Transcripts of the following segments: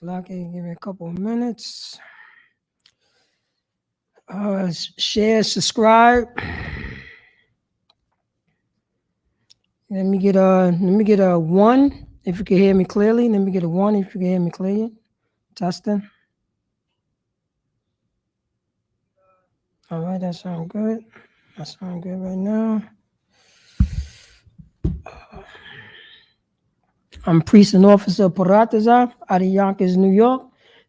Lucky, give me a couple of minutes. Share, subscribe. Let me get a 1 if you can hear me clearly. Let me get a 1 if you can hear me clearly. Testing. All right, that sounds good. That sounds good right now. I'm Priest and Officer Paratazar out of Yonkers, New York.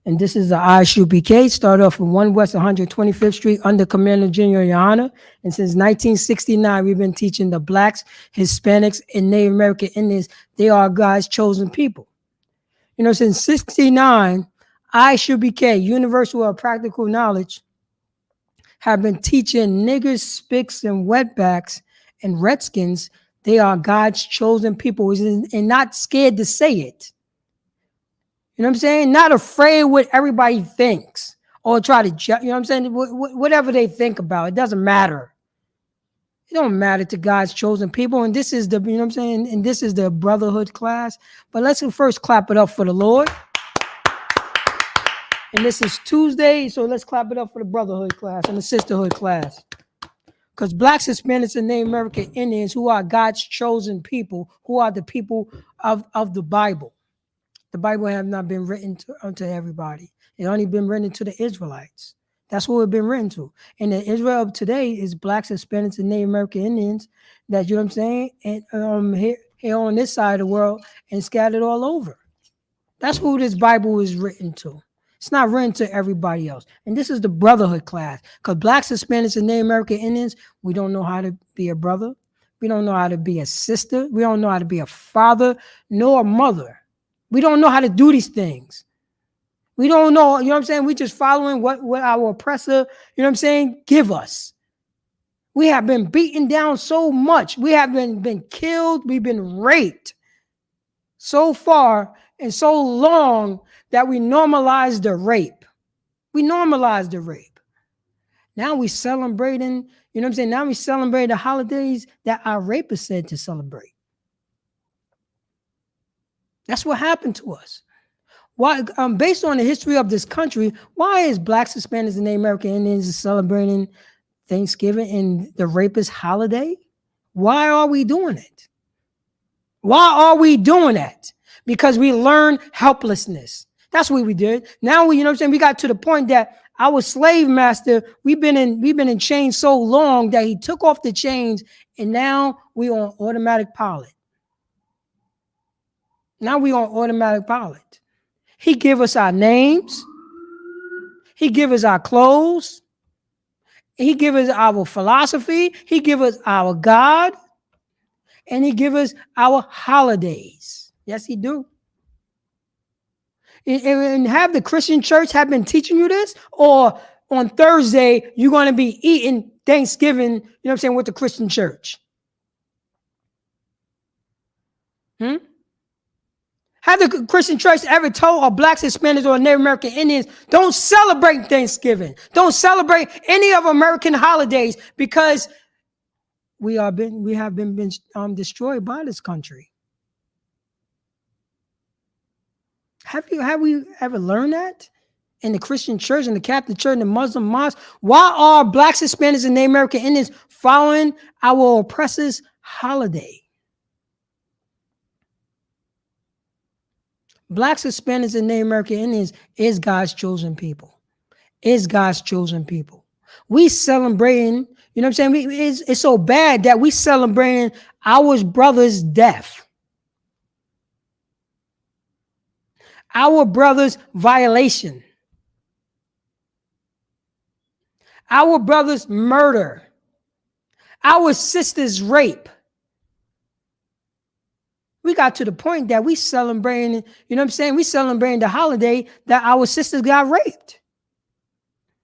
And this is the Isupk. Started off from 1 West 125th Street under Commander General Yohana. And since 1969, we've been teaching the Blacks, Hispanics, and Native American Indians. They are God's chosen people. You know, since 69, Isupk, Universal of Practical Knowledge, have been teaching niggers, spics, and wetbacks and redskins. They are God's chosen people and not scared to say it. You know what I'm saying? Not afraid what everybody thinks or try to, you know what I'm saying? Whatever they think about, it doesn't matter. It don't matter to God's chosen people. And this is the, you know what I'm saying? And this is the brotherhood class. But let's first clap it up for the Lord. And this is Tuesday, so let's clap it up for the brotherhood class and the sisterhood class. Because Blacks, Hispanics, and Native American Indians, who are God's chosen people, who are the people of the Bible. The Bible has not been written unto everybody. It only been written to the Israelites. That's what it's been written to. And the Israel of today is Blacks, Hispanics, and Native American Indians that, you know what I'm saying, and here on this side of the world and scattered all over. That's who this Bible is written to. It's not written to everybody else. And this is the brotherhood class. Because Blacks, Hispanics, and Native American Indians, we don't know how to be a brother. We don't know how to be a sister. We don't know how to be a father nor a mother. We don't know how to do these things. We don't know, you know what I'm saying? We just following what our oppressor, you know what I'm saying, give us. We have been beaten down so much. We have been killed. We've been raped so far and so long that we normalized the rape. We normalized the rape. Now we celebrating, you know what I'm saying? Now we celebrate the holidays that our rapists said to celebrate. That's what happened to us. Why, based on the history of this country, why is Blacks, Hispanics, and Native American Indians celebrating Thanksgiving and the rapist holiday? Why are we doing it? Why are we doing that? Because we learned helplessness. That's what we did. Now we, you know what I'm saying, we got to the point that our slave master, we've been in chains so long that he took off the chains, and now we on automatic pilot. Now we on automatic pilot. He give us our names. He give us our clothes. He give us our philosophy. He give us our God. And he give us our holidays. Yes, he do. And have the Christian church have been teaching you this? Or on Thursday, you're going to be eating Thanksgiving, you know what I'm saying, with the Christian church? Have the Christian church ever told our Blacks, Hispanics, or Native American Indians, don't celebrate Thanksgiving. Don't celebrate any of American holidays because we have been destroyed by this country. Have we ever learned that? In the Christian church, in the Catholic church, in the Muslim mosque, why are Blacks, Hispanics, and Native American Indians following our oppressors' holiday? Blacks, Hispanics, and Native American Indians is God's chosen people. Is God's chosen people. We celebrating, you know what I'm saying? It's so bad that we celebrating our brother's death. Our brother's violation. Our brother's murder. Our sister's rape. We got to the point that we celebrating, you know what I'm saying? We celebrating the holiday that our sisters got raped.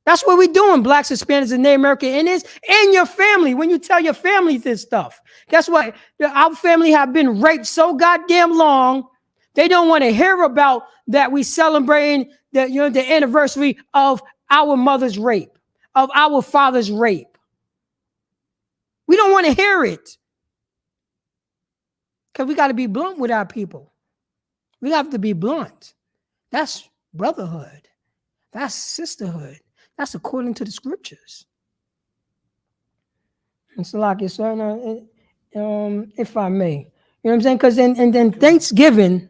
That's what we're doing, Blacks, Hispanics, and Native American Indians, and your family. When you tell your family this stuff, guess what? Our family have been raped so goddamn long, they don't want to hear about that we celebrating the, you know, the anniversary of our mother's rape, of our father's rape. We don't want to hear it. Because we got to be blunt with our people. We have to be blunt. That's brotherhood. That's sisterhood. That's according to the scriptures. And so, like it's if I may, you know what I'm saying? Because then Thanksgiving,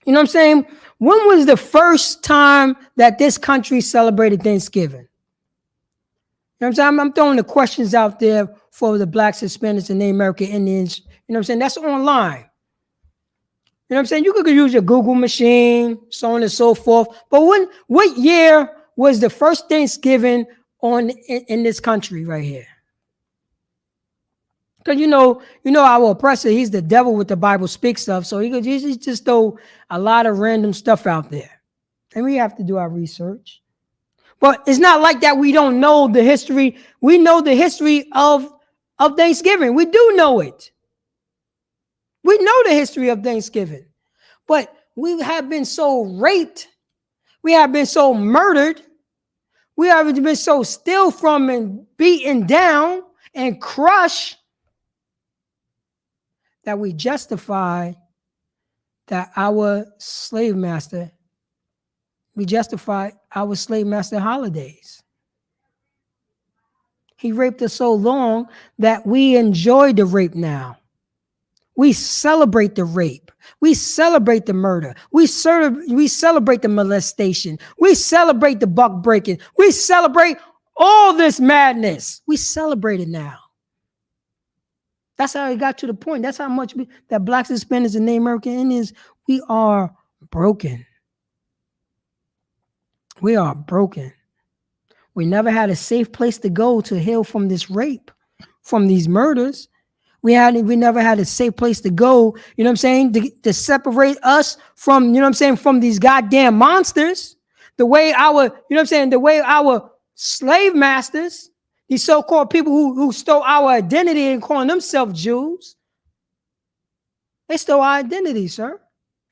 you know what I'm saying? When was the first time that this country celebrated Thanksgiving? You know what I'm saying? I'm throwing the questions out there for the Blacks, Hispanics, and Native American Indians. You know what I'm saying? That's online. You know what I'm saying? You could use your Google machine, so on and so forth. But what year was the first Thanksgiving in this country right here? Because you know our oppressor, he's the devil with the Bible speaks of. So he just throw a lot of random stuff out there. And we have to do our research. But it's not like that we don't know the history. We know the history of Thanksgiving. We do know it. We know the history of Thanksgiving. But we have been so raped. We have been so murdered. We have been so steal from and beaten down and crushed that we justify that our slave master, we justify our slave master holidays. He raped us so long that we enjoy the rape now. We celebrate the rape. We celebrate the murder. We celebrate the molestation. We celebrate the buck breaking. We celebrate all this madness. We celebrate it now. That's how it got to the point. That's how much that Blacks, Hispanics, and Native American Indians, we are broken. We are broken. We never had a safe place to go to heal from this rape, from these murders. We never had a safe place to go, you know what I'm saying, to separate us from, you know what I'm saying, from these goddamn monsters. The way our slave masters, these so-called people who stole our identity and calling themselves Jews, they stole our identity, sir.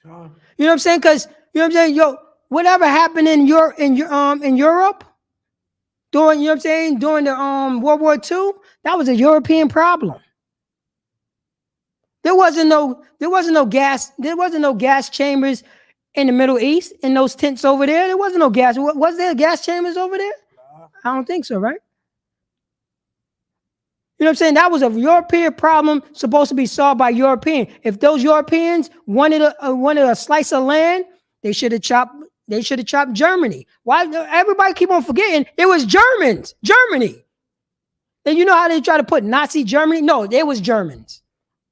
You know what I'm saying? Because, you know what I'm saying, whatever happened in Europe during, you know what I'm saying, during the World War II, that was a European problem. There wasn't no gas chambers in the Middle East in those tents over there. There wasn't no gas. Was there gas chambers over there? I don't think so, right? You know what I'm saying? That was a European problem supposed to be solved by Europeans. If those Europeans wanted a slice of land, they should have chopped Germany. Why everybody keep on forgetting it was Germany. And you know how they try to put Nazi Germany? No, it was Germans.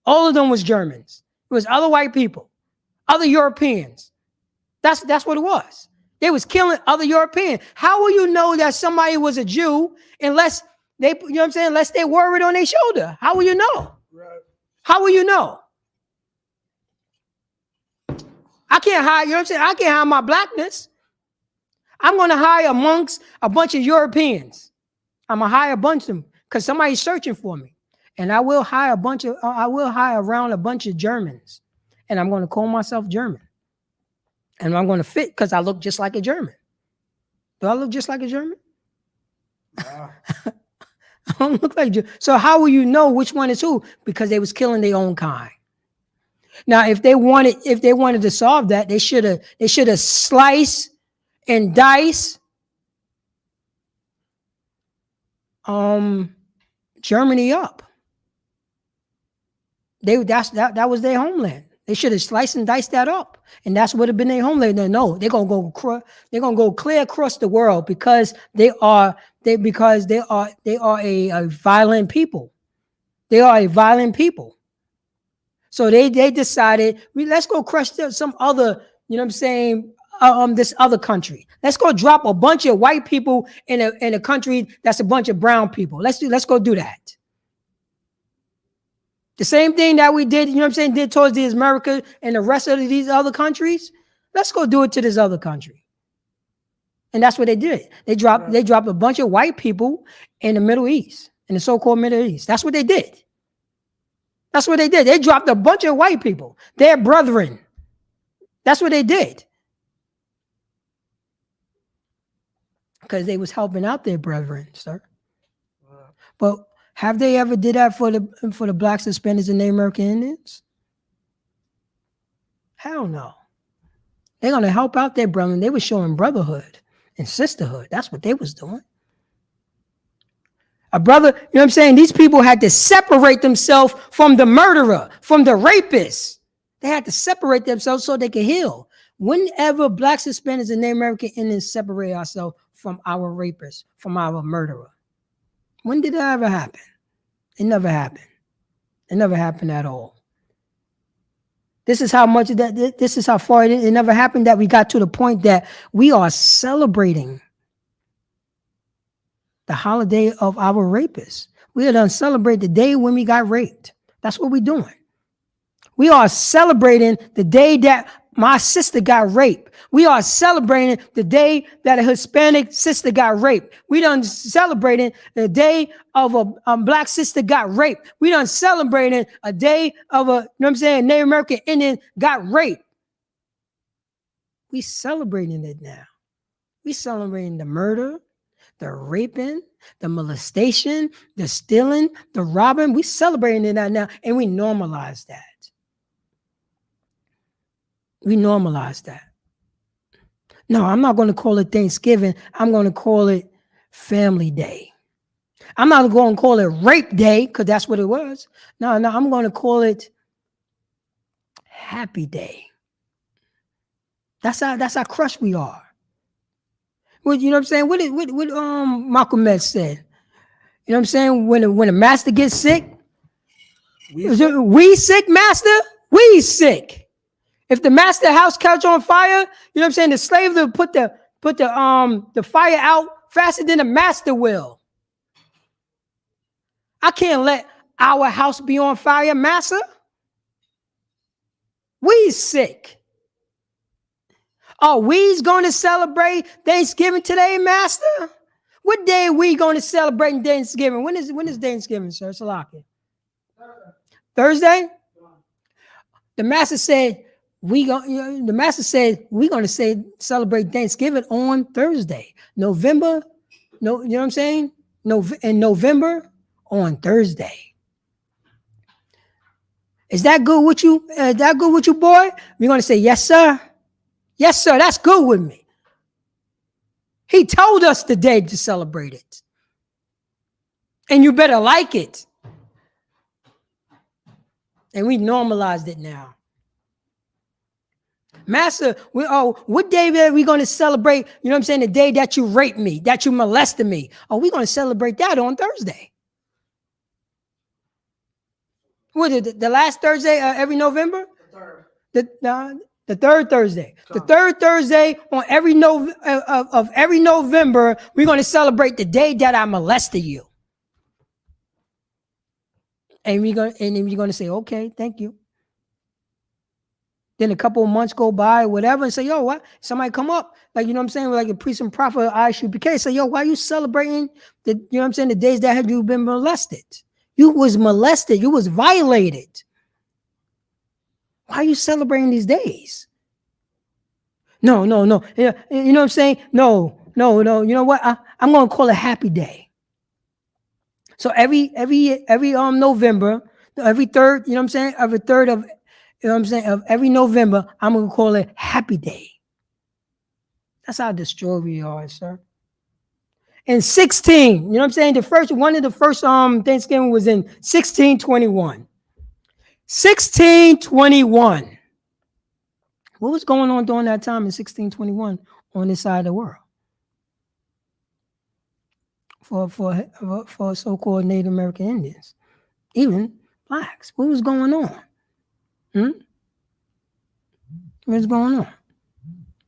All of them was Germans. It was other white people, other Europeans. That's what it was. They was killing other Europeans. How will you know that somebody was a Jew unless they, you know what I'm saying, unless they wore it on their shoulder? How will you know? Right. How will you know? I can't hide, you know what I'm saying? I can't hide my blackness. I'm going to hide amongst a bunch of Europeans. I'm going to hire a bunch of them because somebody's searching for me. And I will hire around a bunch of Germans. And I'm going to call myself German. And I'm going to fit because I look just like a German. Do I look just like a German? Wow. I don't look like you. So how will you know which one is who? Because they was killing their own kind. Now, if they wanted to solve that, they should have sliced and diced Germany up. That was their homeland. They should have sliced and diced that up, and that's what have been their homeland. No, they're gonna go clear across the world because they are a violent people. They are a violent people. So they decided let's go crush some other, you know what I'm saying, this other country. Let's go drop a bunch of white people in a country that's a bunch of brown people. Let's go do that. The same thing that we did, you know what I'm saying, did towards these America and the rest of these other countries. Let's go do it to this other country. And that's what they did. They dropped a bunch of white people in the Middle East, in the so-called Middle East. That's what they did. That's what they did. They dropped a bunch of white people, their brethren. That's what they did. Because they was helping out their brethren, sir. But have they ever did that for the Blacks, Hispanics, and Native American Indians? Hell no. They're going to help out their brethren. They were showing brotherhood and sisterhood. That's what they was doing. A brother, you know what I'm saying? These people had to separate themselves from the murderer, from the rapist. They had to separate themselves so they could heal. Whenever Blacks, Hispanics, and Native American Indians separate ourselves from our rapists, from our murderer, when did that ever happen? It never happened. It never happened at all. This is how much that. This is how far it never happened that we got to the point that we are celebrating the holiday of our rapists. We are done celebrate the day when we got raped. That's what we're doing. We are celebrating the day that my sister got raped. We are celebrating the day that a Hispanic sister got raped. We done celebrating the day of a Black sister got raped. We done celebrating a day of a, you know what I'm saying, Native American Indian got raped. We celebrating it now. We celebrating the murder, the raping, the molestation, the stealing, the robbing. We celebrating it now, and we normalize that. We normalize that. No, I'm not going to call it Thanksgiving. I'm going to call it Family Day. I'm not going to call it Rape Day because that's what it was. No, I'm going to call it Happy Day. That's how crushed we are. Well, you know what I'm saying? What Malcolm X said. You know what I'm saying? When a master gets sick, we sick, master? We sick. If the master house catch on fire, you know what I'm saying? The slave will put the fire out faster than the master will. I can't let our house be on fire, master. We sick. Are we going to celebrate Thanksgiving today, master? What day are we going to celebrate Thanksgiving? When is Thanksgiving, sir? Salaki? Thursday? The master said we're going to celebrate Thanksgiving on Thursday. November, no, you know what I'm saying? In November on Thursday. Is that good with you? Boy? We're going to say, yes, sir. Yes, sir. That's good with me. He told us the day to celebrate it. And you better like it. And we normalized it now. Master, what day are we going to celebrate? You know what I'm saying? The day that you raped me, that you molested me. Oh, we're going to celebrate that on Thursday. What is it? The last Thursday every November? The third Thursday. The third Thursday on every November, we're going to celebrate the day that I molested you. And then you're going to say, okay, thank you. Then a couple of months go by, whatever, and say, yo, what? Somebody come up, like, you know what I'm saying, like a priest and prophet, Isupk, say, yo, why are you celebrating you know what I'm saying, the days that had you been molested? You was molested. You was violated. Why are you celebrating these days? No. Yeah, you know what I'm saying? No. You know what? I'm going to call it Happy Day. So every November, every third, you know what I'm saying? Every third of, you know what I'm saying, of every November, I'm going to call it Happy Day. That's how destroyed we are, sir. In 16, you know what I'm saying? One of the first Thanksgiving was in 1621. 1621. What was going on during that time in 1621 on this side of the world? For so-called Native American Indians, even blacks. What was going on? What was going on?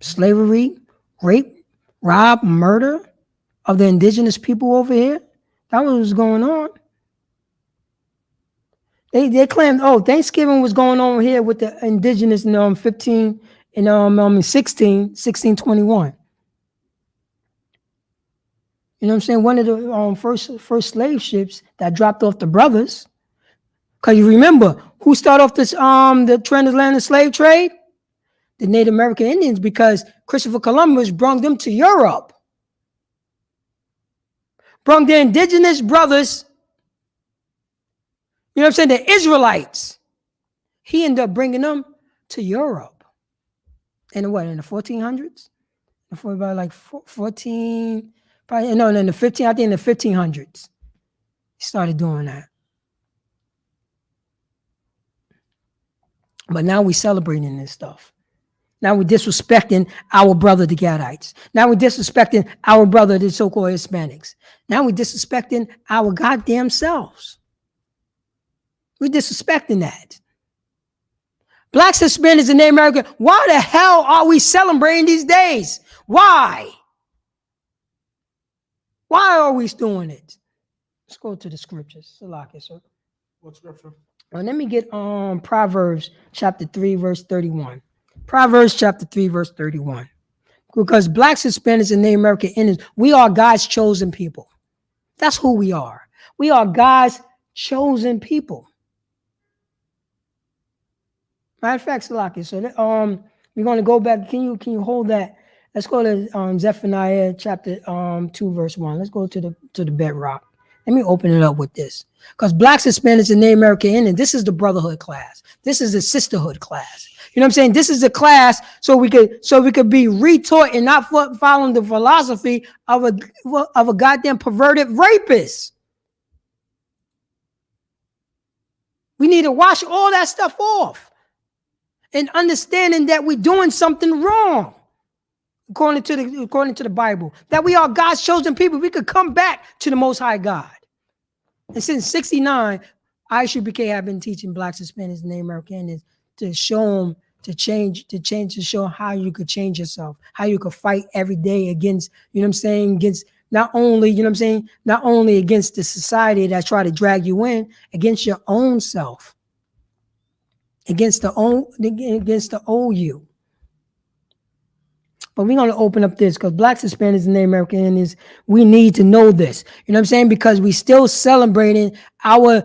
Slavery, rape, rob, murder of the indigenous people over here. That was what was going on. They claimed, Thanksgiving was going on here with the indigenous in 1621. You know what I'm saying? One of the first slave ships that dropped off the brothers. Because you remember, who started off this the transatlantic slave trade? The Native American Indians, because Christopher Columbus brought them to Europe. Brought the indigenous brothers, you know what I'm saying, the Israelites. He ended up bringing them to Europe. In what, in the 1400s? Before about like 14, probably, no, in the 15, I think in the 1500s, he started doing that. But now we're celebrating this stuff. Now we're disrespecting our brother, the Gadites. Now we're disrespecting our brother, the so-called Hispanics. Now we're disrespecting our goddamn selves. We're disrespecting that. Blacks, Hispanics, and Native American, why the hell are we celebrating these days? Why? Why are we doing it? Let's go to the scriptures. What scripture? Let me get Proverbs chapter 3, verse 31. Proverbs chapter 3, verse 31. Because blacks, Hispanics, and Native American Indians, we are God's chosen people. That's who we are. We are God's chosen people. Matter of fact, Salaki. So we're going to go back. Can you hold that? Let's go to Zephaniah chapter 2, verse 1. Let's go to the bedrock. Let me open it up with this. Because blacks, Hispanics, and Native American Indians, this is the brotherhood class. This is the sisterhood class. You know what I'm saying? This is the class so we could be retaught and not following the philosophy of a goddamn perverted rapist. We need to wash all that stuff off and understanding that we're doing something wrong. According to the Bible, that we are God's chosen people, we could come back to the Most High God. And since '69, Isupk have been teaching blacks, Hispanics, and Native Americans to show them to show how you could change yourself, how you could fight every day against, you know what I'm saying, against not only, you know what I'm saying, not only against the society that try to drag you in, against your own self, against the old you. But we're going to open up this because blacks, Hispanics, and Native American Indians, we need to know this. You know what I'm saying? Because we still celebrating our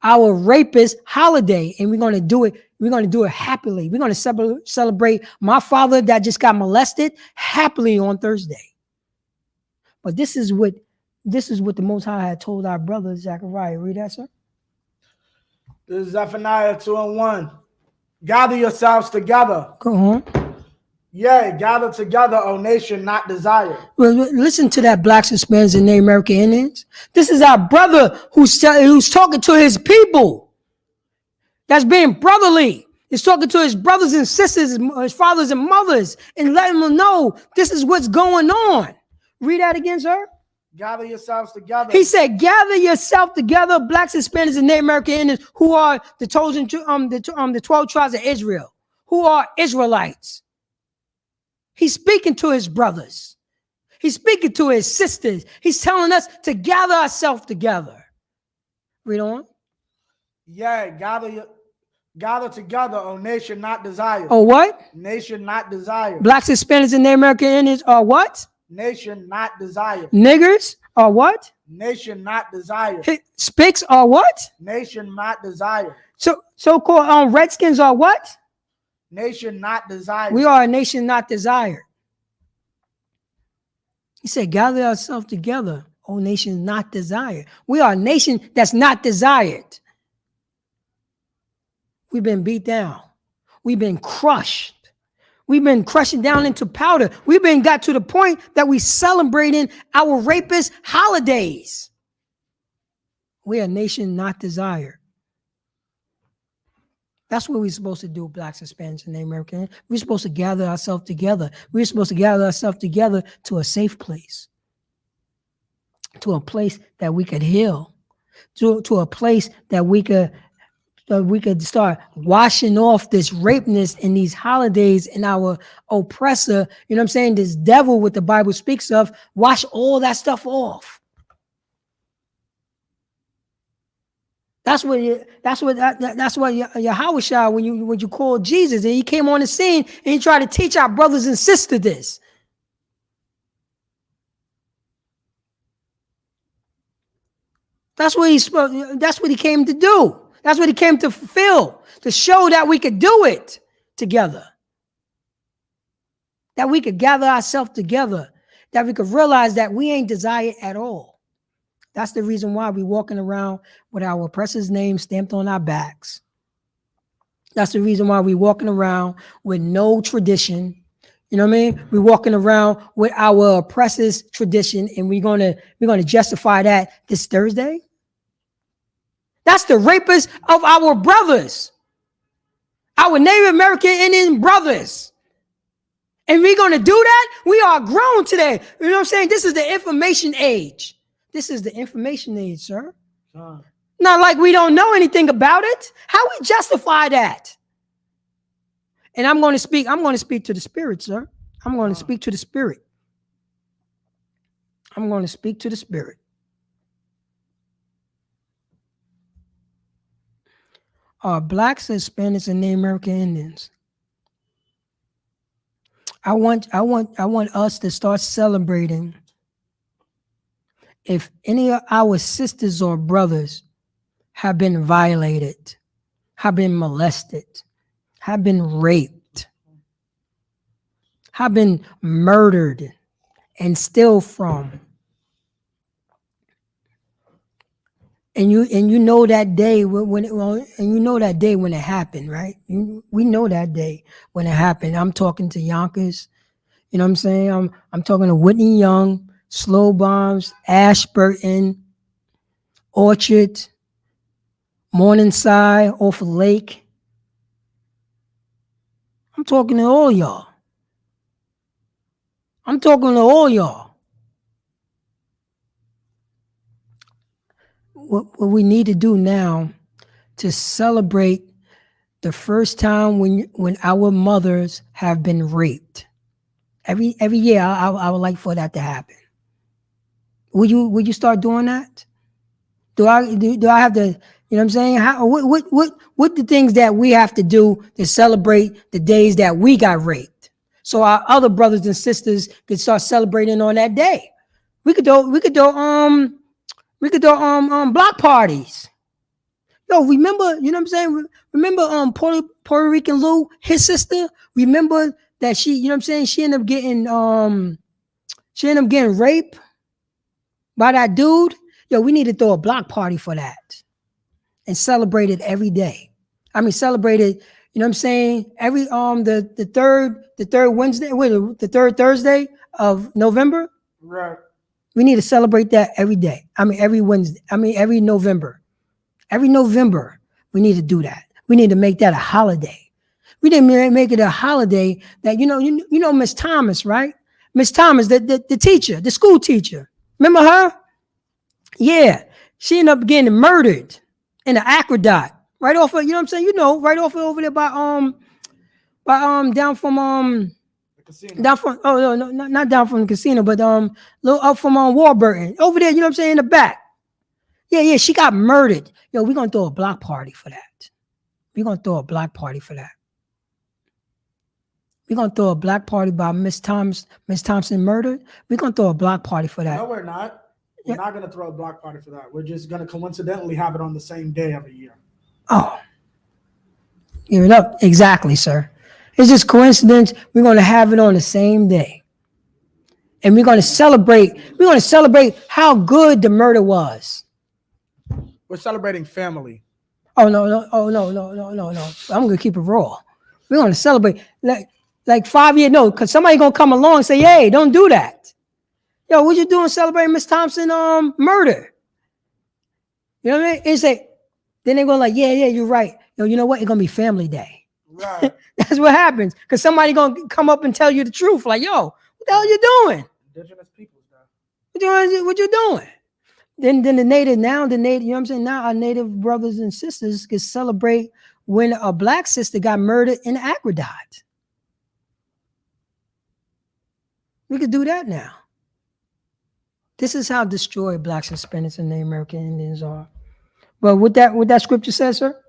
rapist holiday, and we're going to do it. We're going to do it happily. We're going to celebrate my father that just got molested happily on Thursday. But this is what the Most High had told our brother Zechariah. Read that, sir. This is Zephaniah 2:1. Gather yourselves together. Go on. Yea, gather together, O nation not desired. Well, listen to that, blacks, Hispanics, and Native American Indians. This is our brother who's talking to his people. That's being brotherly. He's talking to his brothers and sisters, his fathers and mothers, and letting them know this is what's going on. Read that again, sir. Gather yourselves together. He said, gather yourself together, blacks, Hispanics, and Native American Indians, who are the chosen, the 12 tribes of Israel, who are Israelites. He's speaking to his brothers. He's speaking to his sisters. He's telling us to gather ourselves together. Read on. Yeah, gather together, O nation not desired. Oh, what? Nation not desired. Blacks, Hispanics, and Native American Indians are what? Nation not desired. Niggers are what? Nation not desired. Spics are what? Nation not desired. So-called Redskins are what? Nation not desired. We are a nation not desired. He said, gather ourselves together, O nation not desired. We are a nation that's not desired. We've been beat down. We've been crushed. We've been crushing down into powder. We've been got to the point that we celebrating our rapist holidays. We are a nation not desired. That's what we're supposed to do, blacks, Hispanics, and Native Americans. We're supposed to gather ourselves together. We're supposed to gather ourselves together to a safe place, to a place that we could heal, to a place that we could start washing off this rapeness and these holidays and our oppressor, you know what I'm saying, this devil what the Bible speaks of, wash all that stuff off. That's what Yahushua, when you call Jesus and he came on the scene and he tried to teach our brothers and sisters this. That's what he came to do. That's what he came to fulfill, to show that we could do it together. That we could gather ourselves together, that we could realize that we ain't desired at all. That's the reason why we're walking around with our oppressor's name stamped on our backs. That's the reason why we're walking around with no tradition, You know what I mean? We're walking around with our oppressors' tradition, and we're gonna justify that this Thursday. That's the rapists of our brothers, our Native American Indian brothers. And we're gonna do that? We are grown today. You know what I'm saying? This is the information age. This is the information age, sir. Not like we don't know anything about it. How we justify that? And I'm going to speak to the spirit, sir. I'm going to speak to the spirit. I'm going to speak to the spirit. Blacks, Hispanics, and Native American Indians. I want us to start celebrating if any of our sisters or brothers have been violated, have been molested, have been raped, have been murdered, and still from. And you know that day when it happened, right? We know that day when it happened. I'm talking to Yonkers, you know what I'm saying? I'm talking to Whitney Young, Slow Bombs, Ashburton, Orchard, Morningside, off of Lake. I'm talking to all y'all. What we need to do now to celebrate the first time when our mothers have been raped. Every year, I would like for that to happen. Would you start doing that? Do I have to? You know what I'm saying? What the things that we have to do to celebrate the days that we got raped, so our other brothers and sisters could start celebrating on that day. We could do block parties. Yo, remember, you know what I'm saying? Remember Puerto Rican Lou, his sister? Remember that she, you know what I'm saying? She ended up getting raped by that dude. Yo, we need to throw a block party for that and celebrate it every day. I mean, celebrate it, you know what I'm saying? Every the third Wednesday, the third Thursday of November. Right. We need to celebrate that every day. I mean, every Wednesday. I mean, every November. Every November, we need to do that. We need to make that a holiday. We didn't make it a holiday that, you know Miss Thomas, right? Miss Thomas, the teacher, the school teacher. Remember her? Yeah. She ended up getting murdered in an aqueduct. Right off of, you know what I'm saying? Right off of over there by down from casino. down from no, not down from the casino, but little up from Warburton. Over there, you know what I'm saying, in the back. Yeah, she got murdered. Yo, we're gonna throw a block party for that. We're gonna throw a block party for that. We're gonna throw a block party by Miss Thompson murdered. We're gonna throw a block party for that. No, we're not. We're not gonna throw a block party for that. We're just gonna coincidentally have it on the same day every year. Oh, give it up. Exactly, sir. It's just coincidence. We're gonna have it on the same day. And we're gonna celebrate how good the murder was. We're celebrating family. Oh no. I'm gonna keep it raw. We're gonna celebrate like 5 years. No, because somebody gonna come along and say, hey, don't do that. Yo, what you doing celebrating Miss Thompson murder? You know what I mean? And say, then they go like, yeah, you're right. Yo, you know what? It's gonna be family day. Right. That's what happens. Because somebody gonna come up and tell you the truth. Like, yo, what the hell you doing? Indigenous people, What you doing? Then the native, you know what I'm saying? Now our native brothers and sisters can celebrate when a black sister got murdered in aqueduct. We could do that now. This is how destroyed blacks, Hispanics, and Native American Indians are. But what that scripture says, sir?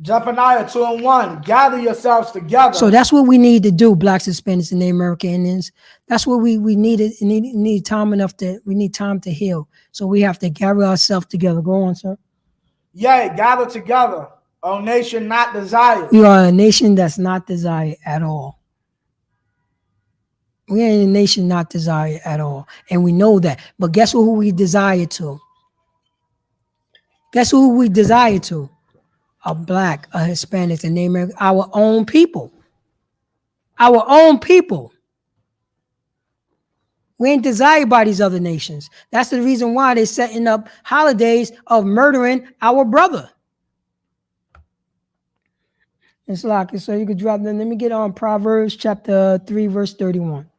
Zephaniah 2:1. Gather yourselves together. So that's what we need to do, blacks, Hispanics, and Native American Indians. That's what we need time enough to, we need time to heal. So we have to gather ourselves together. Go on, sir. Yea, gather together, O nation not desired. We are a nation that's not desired at all. We ain't a nation not desired at all. And we know that. But guess who we desire to? Guess who we desire to? A black, a Hispanic, and Native American, our own people. Our own people. We ain't desired by these other nations. That's the reason why they're setting up holidays of murdering our brother. It's like, so you could drop them. Let me get on Proverbs chapter 3, verse 31.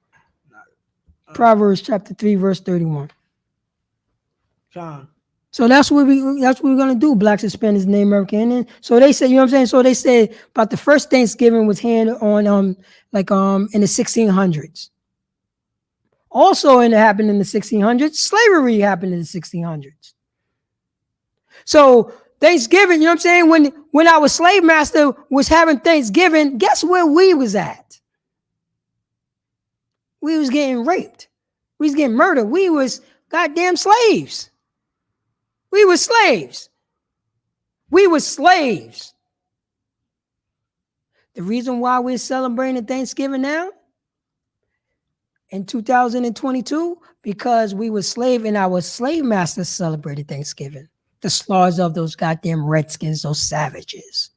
Proverbs chapter 3, verse 31. John. So that's what we're gonna do. Blacks, Hispanics, Native American. So they say, you know what I'm saying? So they say about the first Thanksgiving was handed on in the 1600s. Also, it happened in the 1600s. Slavery happened in the 1600s. So Thanksgiving, you know what I'm saying? When our slave master was having Thanksgiving, guess where we was at? We was getting raped. We was getting murdered. We was goddamn slaves. We were slaves. We were slaves. The reason why we're celebrating Thanksgiving now in 2022, because we were slave and our slave masters celebrated Thanksgiving. The slaughter of those goddamn redskins, those savages.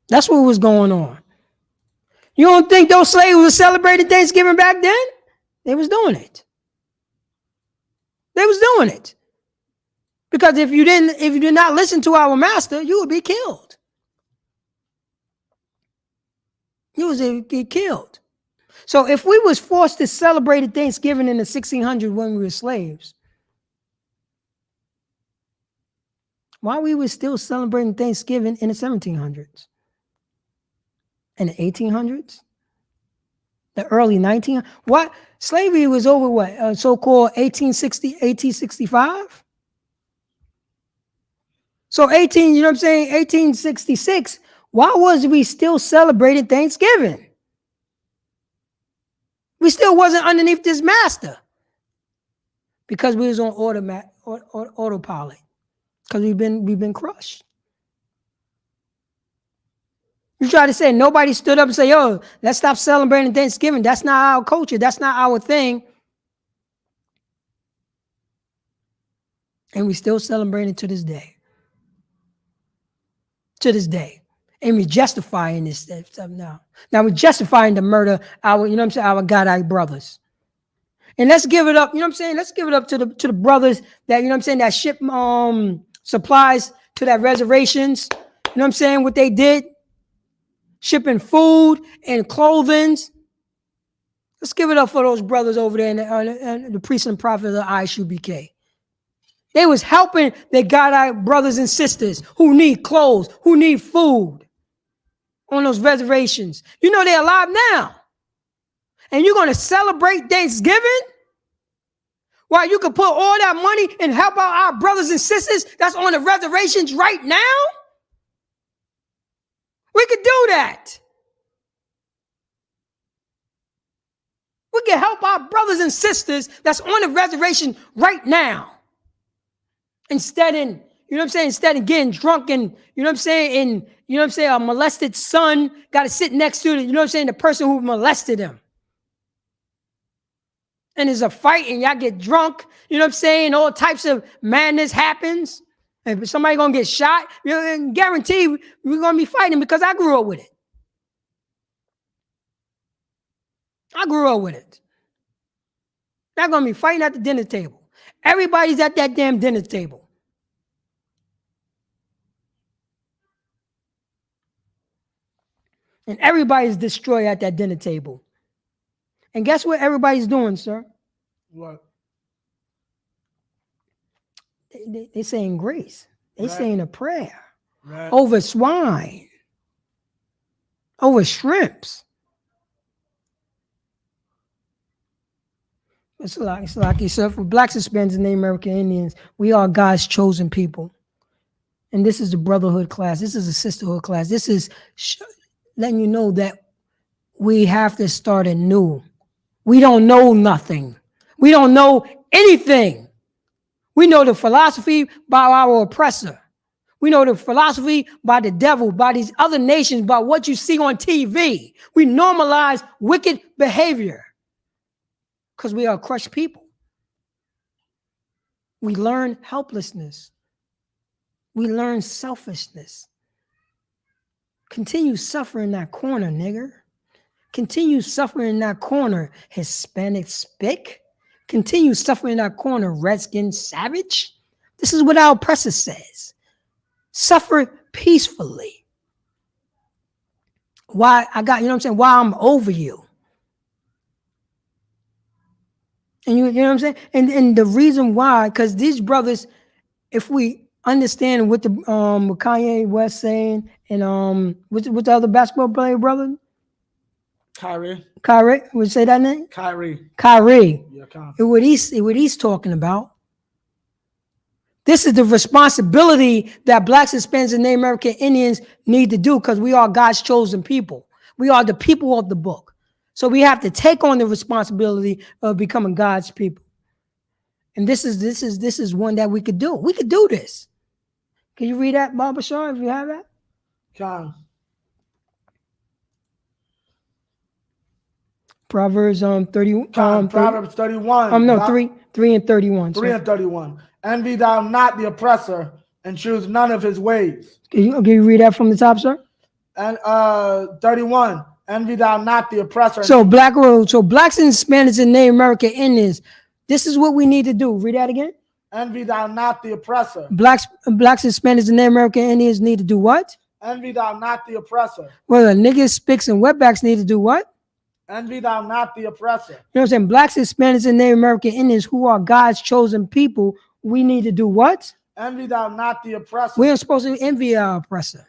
That's what was going on. You don't think those slaves were celebrating Thanksgiving back then? They was doing it. They was doing it. Because if you did not listen to our master, you would be killed. You would be killed. So if we was forced to celebrate Thanksgiving in the 1600s when we were slaves, why we were still celebrating Thanksgiving in the 1700s? In the 1800s? The early 1900s? What? Slavery was over what? So-called 1865? So you know what I'm saying? 1866, why was we still celebrating Thanksgiving? We still wasn't underneath this master. Because we was on autopilot. Because we've been crushed. You try to say nobody stood up and say, yo, let's stop celebrating Thanksgiving. That's not our culture. That's not our thing. And we still celebrating to this day. To this day. And we justifying this stuff now. Now we're justifying the murder our, you know what I'm saying, our God-eyed brothers. And let's give it up, you know what I'm saying? Let's give it up to the brothers that, you know what I'm saying, that ship supplies to that reservations. You know what I'm saying? What they did. Shipping food and clothing. Let's give it up for those brothers over there and the priests and prophets of Isupk. They was helping their God-eyed brothers and sisters who need clothes, who need food on those reservations. You know they're alive now. And you're going to celebrate Thanksgiving? While you could put all that money and help out our brothers and sisters that's on the reservations right now? We could do that. We can help our brothers and sisters that's on the reservation right now. Instead of, you know what I'm saying, instead of getting drunk and, you know what I'm saying, and, you know what I'm saying, a molested son got to sit next to, you know what I'm saying, the person who molested him. And there's a fight and y'all get drunk, you know what I'm saying, all types of madness happens. And somebody going to get shot, you know, and guarantee we're going to be fighting because I grew up with it. I grew up with it. They're going to be fighting at the dinner table. Everybody's at that damn dinner table. And everybody's destroyed at that dinner table. And guess what everybody's doing, sir? What? They're saying grace. They're saying a prayer. Right. Over swine. Over shrimps. It's like you said, for Blacks, Hispanics, and Native American Indians, we are God's chosen people. And this is the brotherhood class. This is a sisterhood class. This is letting you know that we have to start anew. We don't know nothing. We don't know anything. We know the philosophy by our oppressor. We know the philosophy by the devil, by these other nations, by what you see on TV. We normalize wicked behavior because we are crushed people. We learn helplessness. We learn selfishness Continue suffering in that corner, nigger. Continue suffering in that corner, Hispanic spick. Continue suffering in that corner, Redskin savage. This is what our oppressor says. Suffer peacefully. Why I got, you know what I'm saying? Why I'm over you. And you know what I'm saying? And the reason why, because these brothers, if we understand what the what Kanye West saying, and what's the other basketball player brother? Kyrie. Would you say that name? Kyrie. Yeah, what he's talking about. This is the responsibility that Blacks, Hispanics, and Native American Indians need to do, because we are God's chosen people. We are the people of the book. So we have to take on the responsibility of becoming God's people. And this is one that we could do. We could do this. Can you read that, Baba Shaw, if you have that? Con. Proverbs 30. Proverbs 31. No, 3 and 31. 3 and 31. Envy thou not the oppressor, and choose none of his ways. Can you read that from the top, sir? And 31. Envy thou not the oppressor. So Blacks and Hispanics and Native American Indians, this is what we need to do. Read that again. Envy thou not the oppressor. Blacks, Hispanics, and Native American Indians need to do what? Envy thou not the oppressor. Well, the niggas, spicks, and wetbacks need to do what? Envy thou not the oppressor. You know what I'm saying? Blacks, Hispanics, and Native American Indians, who are God's chosen people, we need to do what? Envy thou not the oppressor. We are supposed to envy our oppressor.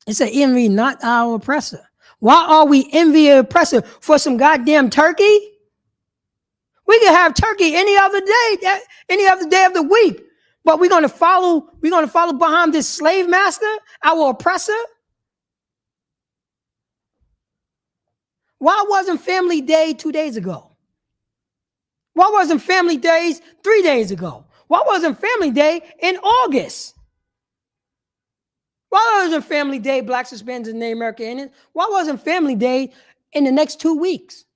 It said envy not our oppressor. Why are we envy our oppressor? For some goddamn turkey? We can have turkey any other day of the week. But we're gonna follow behind this slave master, our oppressor. Why wasn't Family Day 2 days ago? Why wasn't Family Days 3 days ago? Why wasn't Family Day in August? Why wasn't Family Day, Blacks, Hispanics, and Native American Indians? Why wasn't Family Day in the next 2 weeks?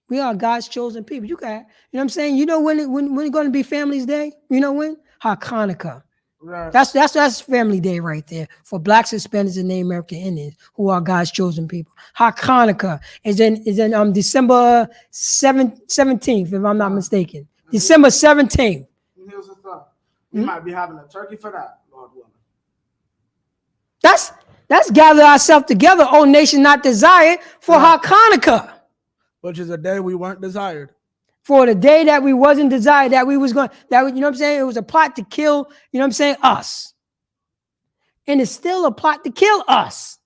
We are God's chosen people. You know what I'm saying? You know when it's going to be Family's Day? You know when? Hanukkah. Right. That's Family Day right there for Blacks, Hispanics, and Native American Indians, who are God's chosen people. Hanukkah is in December 17th, if I'm not mistaken. December 17th. Here's the thought. We might be having a turkey for that, Lord willing. Let's gather ourselves together, O nation not desired, for Hanukkah. Which is a day we weren't desired. For the day that we wasn't desired, you know what I'm saying? It was a plot to kill, you know what I'm saying, us. And it's still a plot to kill us.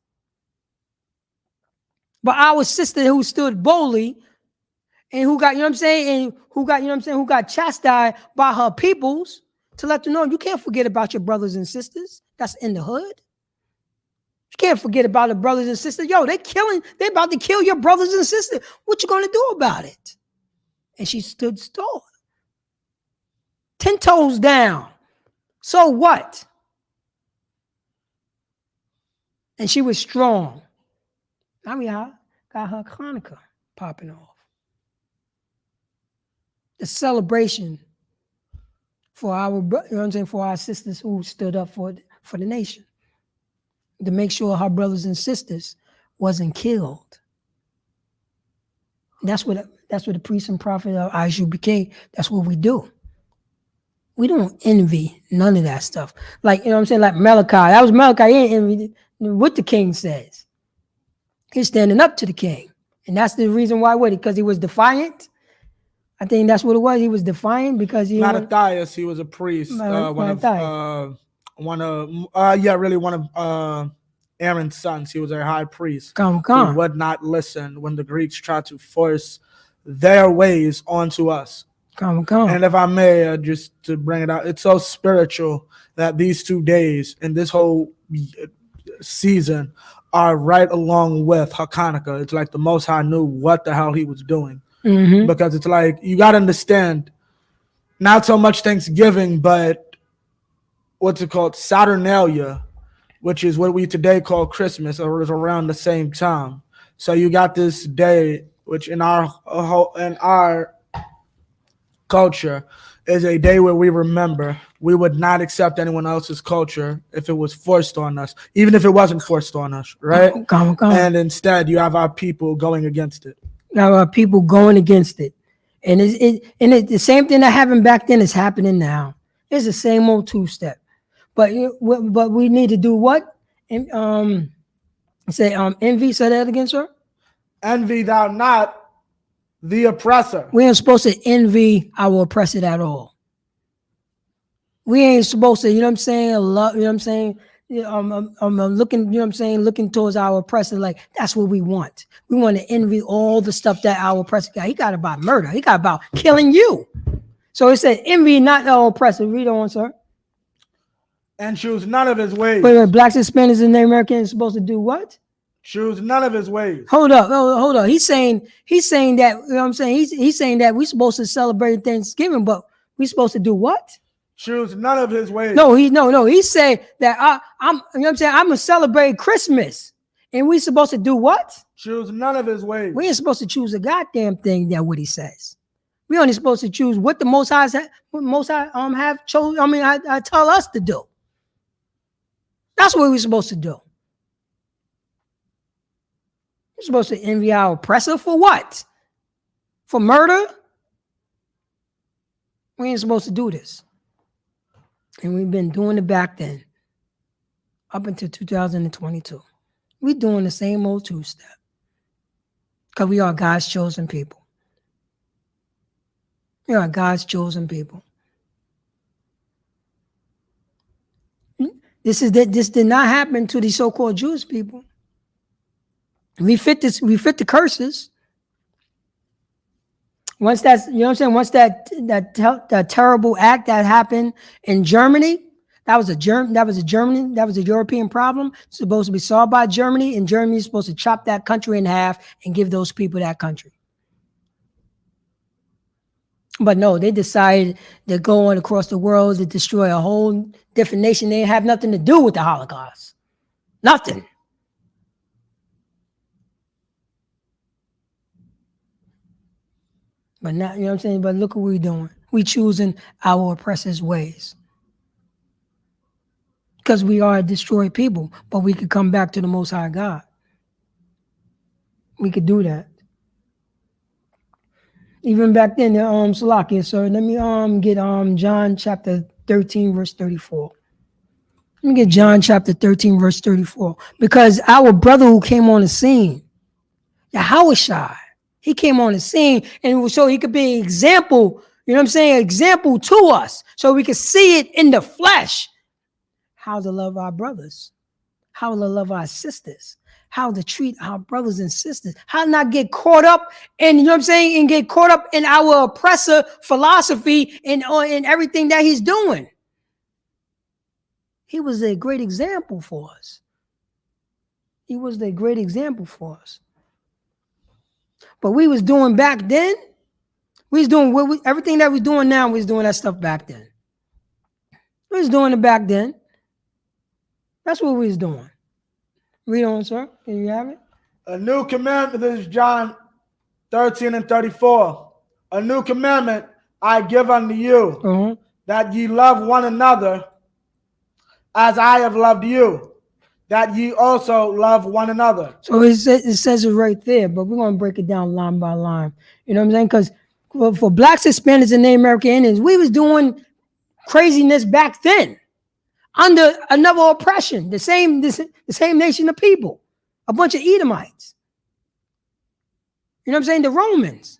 But our sister who stood boldly and who got, you know what I'm saying, and who got chastised by her peoples to let them know you can't forget about your brothers and sisters that's in the hood. You can't forget about the brothers and sisters. Yo, they about to kill your brothers and sisters. What you gonna do about it? And she stood still. 10 toes down. So what? And she was strong. Now we got her Hanukkah popping off. The celebration for our, you know what I'm saying, for our sisters who stood up for the nation, to make sure her brothers and sisters wasn't killed. That's what the priest and prophet of Isupk, that's what we do. We don't envy none of that stuff. Like, you know what I'm saying, like Malachi. That was Malachi. He ain't envy what the king says. He's standing up to the king. And that's the reason why, because he was defiant. I think that's what it was. He was defiant because he Mattathias, he was a priest. One of Aaron's sons. He was a high priest. He would not listen when the Greeks tried to force their ways onto us. And if I may, just to bring it out, it's so spiritual that these 2 days and this whole season are right along with Hanukkah. It's like the Most High knew what the hell he was doing. Mm-hmm. Because it's like, you got to understand, not so much Thanksgiving, but what's it called? Saturnalia, which is what we today call Christmas, or is around the same time. So you got this day, which in our culture is a day where we remember we would not accept anyone else's culture if it was forced on us, even if it wasn't forced on us, right? And instead, you have our people going against it. Our people going against it. And the same thing that happened back then is happening now. It's the same old two-step. But we need to do what? And, envy, say that again, sir? Envy thou not the oppressor. We ain't supposed to envy our oppressor at all. We ain't supposed to, you know what I'm saying, love, you know what I'm saying, looking, you know what I'm saying, looking towards our oppressor like that's what we want. We want to envy all the stuff that our oppressor got. He got about murder. He got about killing you. So it said, envy not our oppressor. Read on, sir. And choose none of his ways. Wait, blacks, Hispanics, and Native Americans supposed to do what? Choose none of his ways. Hold up. He's saying that, you know what I'm saying? He's saying that we're supposed to celebrate Thanksgiving, but we're supposed to do what? Choose none of his ways. No. He said that I'm, you know what I'm saying? I'm gonna celebrate Christmas, and we supposed to do what? Choose none of his ways. We ain't supposed to choose a goddamn thing. That what he says. We only supposed to choose what the Most High have chosen. I mean, I tell us to do. That's what we're supposed to do. We're supposed to envy our oppressor for what? For murder? We ain't supposed to do this. And we've been doing it back then, up until 2022. We're doing the same old two-step. Because we are God's chosen people. We are God's chosen people. This did not happen to the so-called Jewish people. We fit the curses. Once that's, you know what I'm saying? Once that terrible act that happened in Germany, that was a European problem supposed to be solved by Germany, and Germany is supposed to chop that country in half and give those people that country. But no, they decided to go on across the world to destroy a whole different nation. They have nothing to do with the Holocaust. Nothing. But now, you know what I'm saying? But look what we're doing. We choosing our oppressors' ways. Because we are a destroyed people, but we could come back to the Most High God. We could do that. Even back then, Salakia, sir, let me get John chapter 13, verse 34. Let me get John chapter 13, verse 34. Because our brother who came on the scene, Yahushua, he came on the scene, and so he could be an example, you know what I'm saying, example to us, so we could see it in the flesh. How to love our brothers, how to love our sisters, how to treat our brothers and sisters, how to not get caught up in, you know what I'm saying, and get caught up in our oppressor philosophy and everything that he's doing. He was a great example for us. He was a great example for us. But we was doing back then, we was doing everything that we're doing now, we was doing that stuff back then. We was doing it back then. That's what we was doing. Read on, sir. Can you have it? A new commandment, this is John 13 and 34. A new commandment I give unto you, that ye love one another as I have loved you, that ye also love one another. So it says it right there, but we're going to break it down line by line. You know what I'm saying? Because for blacks, Hispanics, and Native American Indians, we was doing craziness back then under another oppression, the same nation of people, a bunch of Edomites. You know what I'm saying? The Romans.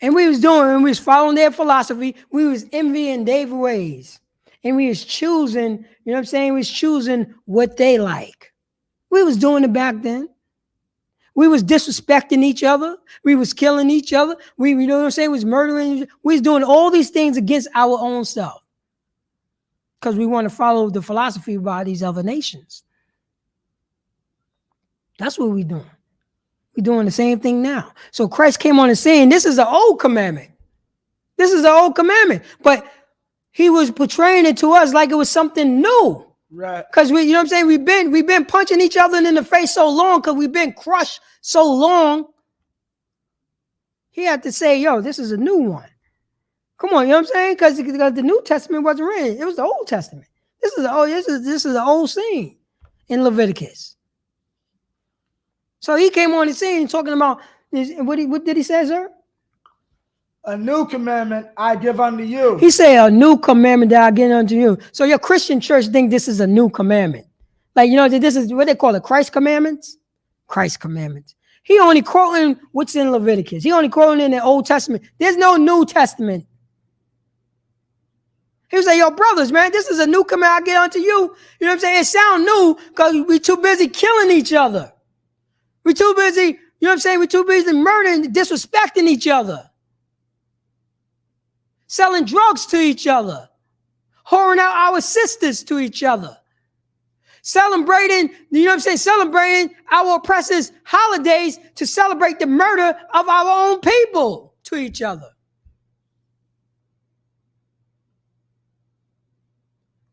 And we was following their philosophy. We was envying their ways. And we was choosing, you know what I'm saying? We was choosing what they like. We was doing it back then. We was disrespecting each other. We was killing each other. We, you know what I'm saying? We was murdering. We was doing all these things against our own self. Because we want to follow the philosophy by these other nations. That's what we're doing. We're doing the same thing now. So Christ came on and saying, this is an old commandment. This is an old commandment. But he was portraying it to us like it was something new. Right. Because you know what I'm saying? We've been punching each other in the face so long because we've been crushed so long. He had to say, yo, this is a new one. Come on, you know what I'm saying? Because the New Testament wasn't written. It was the Old Testament. This is the old scene in Leviticus. So he came on the scene talking about this. What did he say, sir? A new commandment I give unto you. He said, a new commandment that I give unto you. So your Christian church think this is a new commandment. Like, you know, this is what they call it, Christ commandments? Christ commandments. He only quoting what's in Leviticus. He only quoting in the Old Testament. There's no New Testament. He was like, yo, brothers, man, this is a new command I get unto you. You know what I'm saying? It sounds new because we too busy killing each other. We too busy, you know what I'm saying? We too busy murdering, disrespecting each other. Selling drugs to each other. Whoring out our sisters to each other. Celebrating, you know what I'm saying? Celebrating our oppressors' holidays to celebrate the murder of our own people to each other.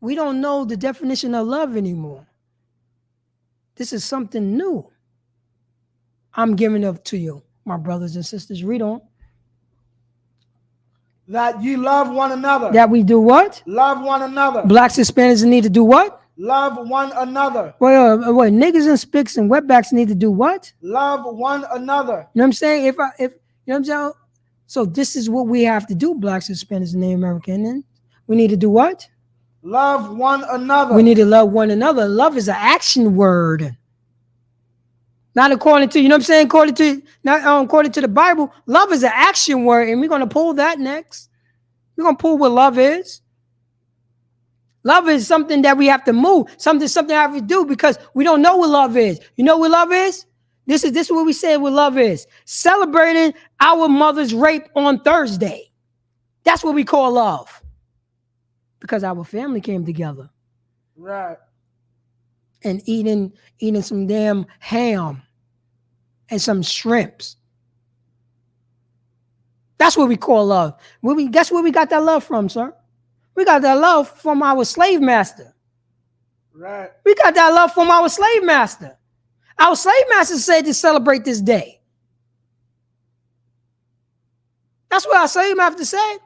We don't know the definition of love anymore. This is something new. I'm giving up to you, my brothers and sisters. Read on. That ye love one another. That we do what? Love one another. Blacks and Hispanics need to do what? Love one another. Wait, niggas and spicks and wetbacks need to do what? Love one another. You know what I'm saying? If you know what I'm saying? So this is what we have to do, blacks and Hispanics and Native American Indians. We need to do what? Love one another. We need to love one another. Love is an action word. Not according to, you know what I'm saying? According to the Bible, love is an action word, and we're going to pull that next. We're going to pull what love is. Love is something that we have to move, something I have to do because we don't know what love is. You know what love is? This is what we say what love is. Celebrating our mother's rape on Thursday. That's what we call love. Because our family came together. Right. And eating some damn ham and some shrimps. That's what we call love. Guess where we got that love from, sir? We got that love from our slave master. Right. We got that love from our slave master. Our slave master said to celebrate this day. That's what our slave master said.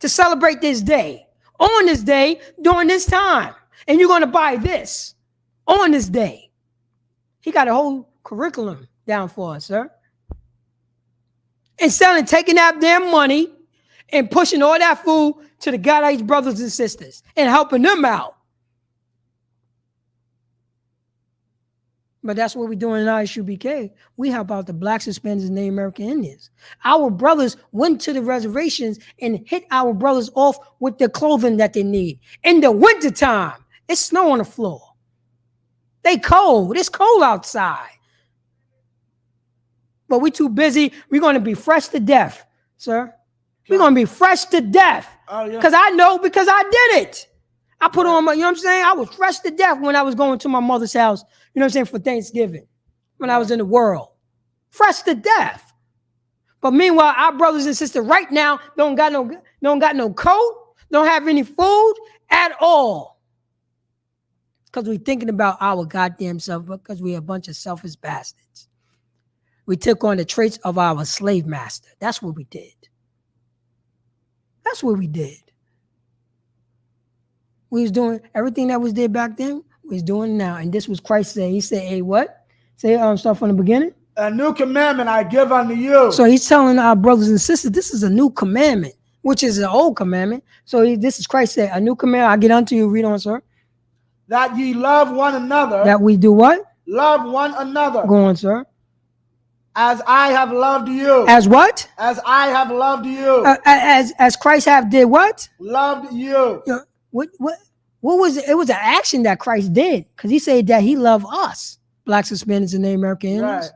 To celebrate this day. On this day, during this time. And you're going to buy this on this day. He got a whole curriculum down for us, sir. Instead of taking out their money and pushing all that food to the God-age brothers and sisters and helping them out. But that's what we're doing in Isupk. We help out the blacks, Hispanics, and Native American Indians. Our brothers went to the reservations and hit our brothers off with the clothing that they need. In the wintertime, it's snow on the floor. They cold. It's cold outside. But we too busy. We're going to be fresh to death, sir. We're going to be fresh to death. Because I know because I did it. I put on my, you know what I'm saying? I was fresh to death when I was going to my mother's house, you know what I'm saying, for Thanksgiving, when I was in the world. Fresh to death. But meanwhile, our brothers and sisters right now don't got no coat, don't have any food at all. Because we're thinking about our goddamn self, because we're a bunch of selfish bastards. We took on the traits of our slave master. That's what we did. That's what we did. We was doing everything that was there back then, we was doing now. And this was Christ saying. He said, hey, what? Say, start from the beginning. A new commandment I give unto you. So he's telling our brothers and sisters, this is a new commandment, which is an old commandment. So this is Christ said, a new commandment I get unto you. Read on, sir. That ye love one another. That we do what? Love one another. Go on, sir. As I have loved you. As what? As I have loved you. As Christ have did what? Loved you. What was it? It was an action that Christ did because he said that he loved us, blacks, Hispanics, and Native American Indians.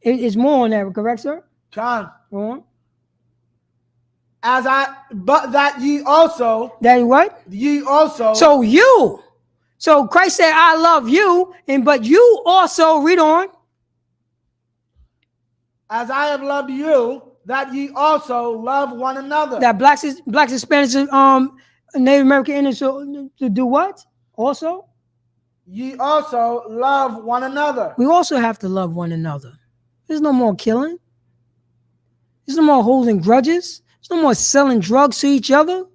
Right. It's more on that, correct, sir? John. Go on. But that ye also. That what? Ye also. So Christ said, I love you, but you also, read on. As I have loved you, that ye also love one another. That blacks, Hispanics, Native American Indians to do what? Also? Ye also love one another. We also have to love one another. There's no more killing. There's no more holding grudges. There's no more selling drugs to each other.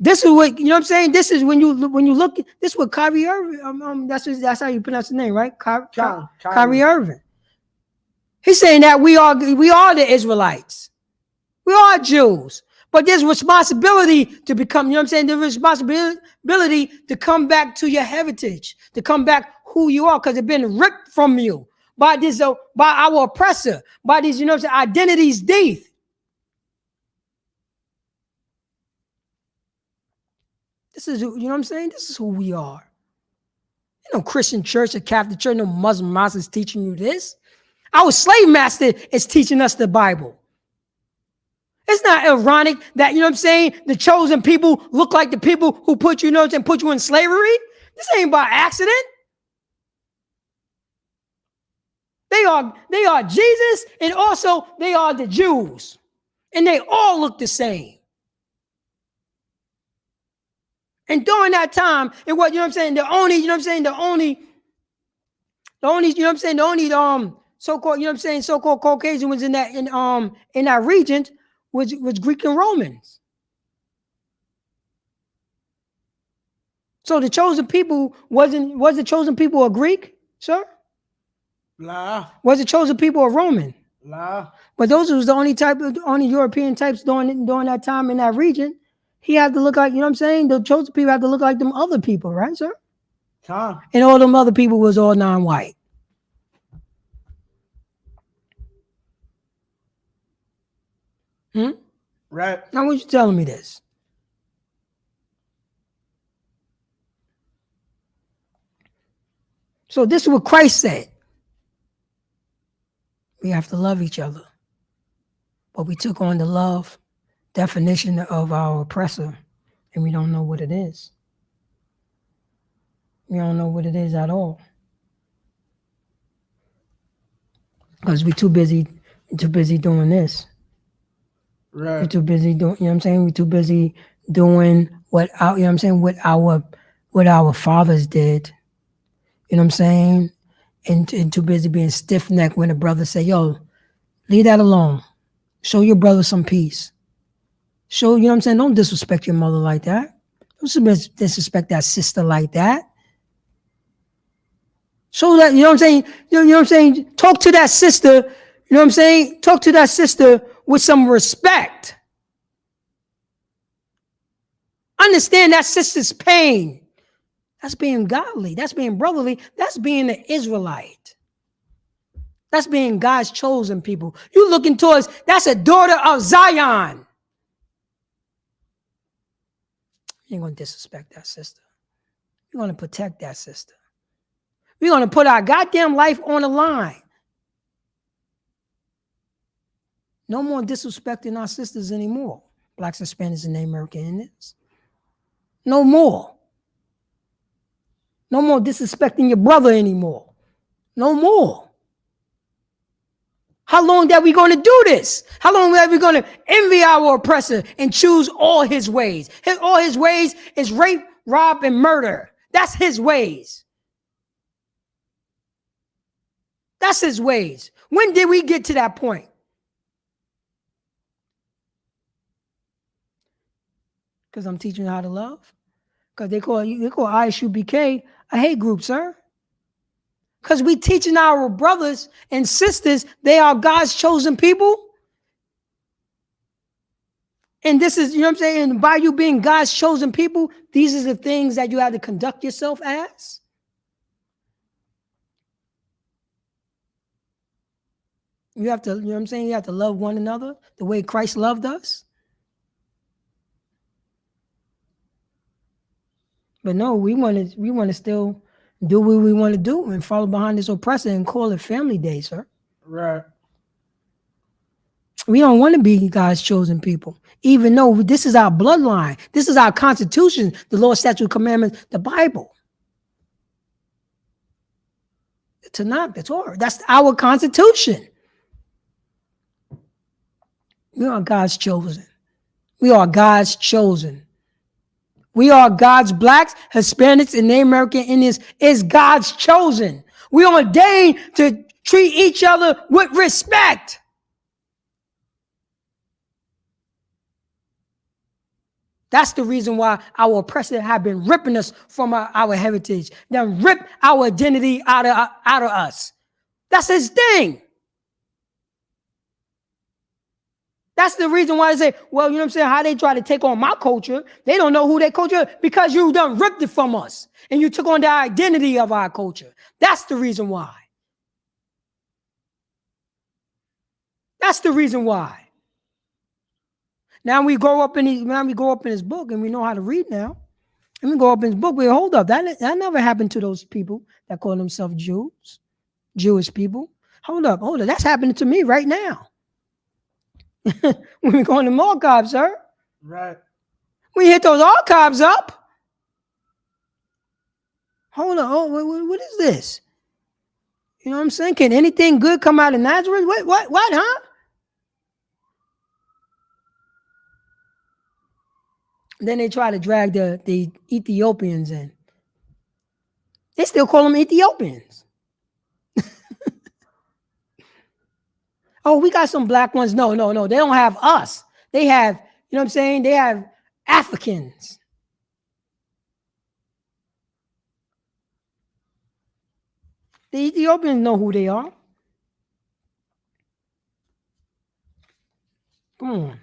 This is what, you know what I'm saying? This is when you look, this is what Kyrie Irving, that's how you pronounce his name, right? Kyrie Irving. He's saying that we are the Israelites. We are Jews. But there's responsibility to become, you know what I'm saying? There's responsibility to come back to your heritage, to come back who you are, because it's been ripped from you by our oppressor, by these, you know what I'm saying, identities thief. This is, you know what I'm saying? This is who we are. You know, Christian church, a Catholic church, no Muslim master is teaching you this. Our slave master is teaching us the Bible. It's not ironic that, you know what I'm saying, the chosen people look like the people who put you, you know what I'm saying, put you in slavery. This ain't by accident. They are Jesus, and also they are the Jews. And they all look the same. And during that time, it was, you know what I'm saying, the only, you know what I'm saying, the only, you know what I'm saying, the only so-called, you know what I'm saying, so-called Caucasian was in that region was Greek and Romans. So the chosen people was the chosen people a Greek, sir? Nah. Was the chosen people a Roman? Nah. But those was the only European types during that time in that region. He had to look like, you know what I'm saying? The chosen people had to look like them other people, right, sir? Huh. And all them other people was all non-white. Right. Now, what you telling me this? So this is what Christ said. We have to love each other. But we took on the love definition of our oppressor, and we don't know what it is. We don't know what it is at all. Because we're too busy doing this. Right. We're too busy doing, you know what I'm saying? We're too busy doing what our fathers did. You know what I'm saying? And too busy being stiff-necked when a brother say, yo, leave that alone. Show your brother some peace. Show, you know what I'm saying? Don't disrespect your mother like that. Don't disrespect that sister like that. Show that, you know what I'm saying? You know what I'm saying? Talk to that sister, you know what I'm saying? Talk to that sister with some respect. Understand that sister's pain. That's being godly. That's being brotherly. That's being an Israelite. That's being God's chosen people. You looking towards, that's a daughter of Zion. You ain't going to disrespect that sister. You're going to protect that sister. We're going to put our goddamn life on the line. No more disrespecting our sisters anymore. Blacks, Hispanics, and Native American Indians. No more. No more disrespecting your brother anymore. No more. How long are we going to do this? How long are we going to envy our oppressor and choose all his ways? All his ways is rape, rob, and murder. That's his ways. That's his ways. When did we get to that point? Because I'm teaching you how to love. Because they call Isupk a hate group, sir. Because we teaching our brothers and sisters they are God's chosen people. And this is, you know what I'm saying? And by you being God's chosen people, these are the things that you have to conduct yourself as. You have to, you know what I'm saying? You have to love one another the way Christ loved us. But no, we want to still do what we want to do and follow behind this oppressor and call it family day, sir. Right. We don't want to be God's chosen people, even though this is our bloodline. This is our constitution, the law, statute, commandments, the Bible. The Tanakh, the Torah. That's our constitution. We are God's chosen. We are God's chosen. We are God's blacks, Hispanics, and Native American Indians is God's chosen. We are ordained to treat each other with respect. That's the reason why our oppressors have been ripping us from our heritage. Then rip our identity out of us. That's his thing. That's the reason why they say, well, you know what I'm saying, how they try to take on my culture. They don't know who their culture is because you done ripped it from us. And you took on the identity of our culture. That's the reason why. That's the reason why. Now we grow up in his book and we know how to read now. And we go up in his book. Wait, hold up. That never happened to those people that call themselves Jews, Jewish people. Hold up. That's happening to me right now. When we go in the archives, sir. Right. We hit those archives up. Hold on. Oh, what is this? You know what I'm saying? Can anything good come out of Nazareth? What, huh? Then they try to drag the Ethiopians in. They still call them Ethiopians. Oh, we got some black ones. No. They don't have us. They have, you know what I'm saying? They have Africans. The Ethiopians know who they are. Come on.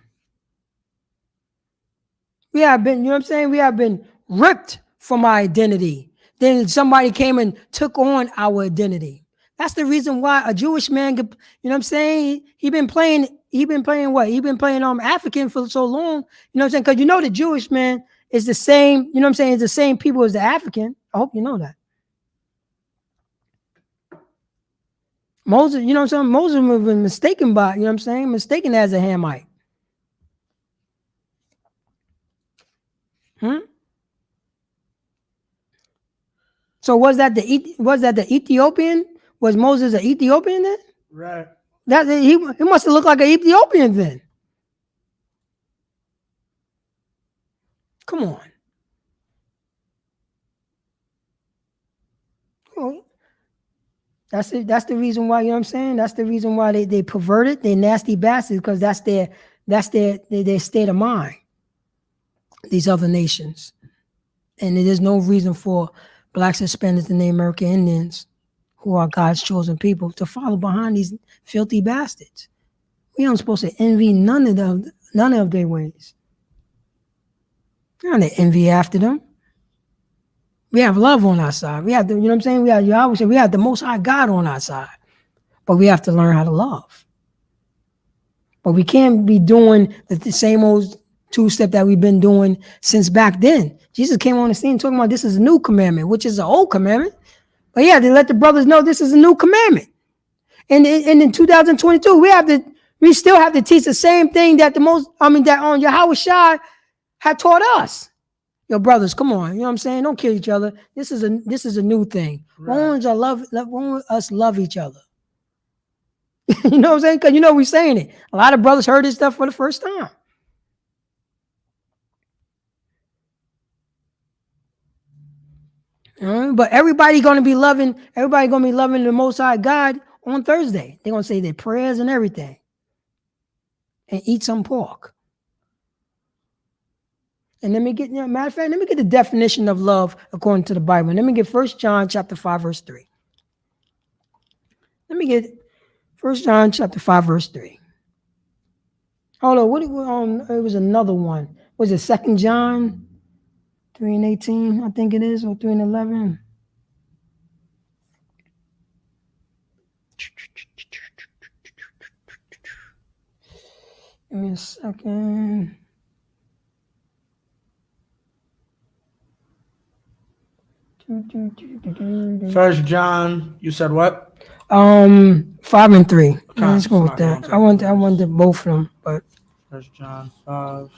We have been, you know what I'm saying? We have been ripped from our identity. Then somebody came and took on our identity. That's the reason why a Jewish man, you know what I'm saying? He been playing what? He been playing African for so long. You know what I'm saying? Because you know the Jewish man is the same, you know what I'm saying? It's the same people as the African. I hope you know that. Moses, you know what I'm saying? Moses was mistaken by, you know what I'm saying? Mistaken as a Hamite. So was that the Ethiopian? Was Moses an Ethiopian then? Right. He must have looked like an Ethiopian then. Come on. Oh, that's it. That's the reason why, you know what I'm saying? That's the reason why they perverted, they nasty bastards, because that's their state of mind. These other nations. And there's no reason for blacks, Hispanics, and Native American Indians, who are God's chosen people, to follow behind these filthy bastards. We aren't supposed to envy none of their ways. We're not to envy after them. We have love on our side. We have you know what I'm saying? We have the Most High God on our side. But we have to learn how to love. But we can't be doing the same old two-step that we've been doing since back then. Jesus came on the scene talking about this is a new commandment, which is an old commandment. But yeah, they let the brothers know this is a new commandment. And in 2022, we still have to teach the same thing that Yahweh Shai had taught us. Yo, brothers, come on. You know what I'm saying? Don't kill each other. This is a new thing. Right. Won't us love each other? You know what I'm saying? Because you know we're saying it. A lot of brothers heard this stuff for the first time. But everybody gonna be loving the Most High God on Thursday. They're gonna say their prayers and everything. And eat some pork. And let me get, matter of fact, let me get the definition of love according to the Bible. Let me get 1 John chapter 5, verse 3. Let me get 1 John chapter 5, verse 3. Hold on, it was another one. Was it 2 John 3:18, I think it is, or 3:11? Give me a second. 1 John, you said what? 5 and 3. Let's go with that. I wanted both of them, but 1 John 5,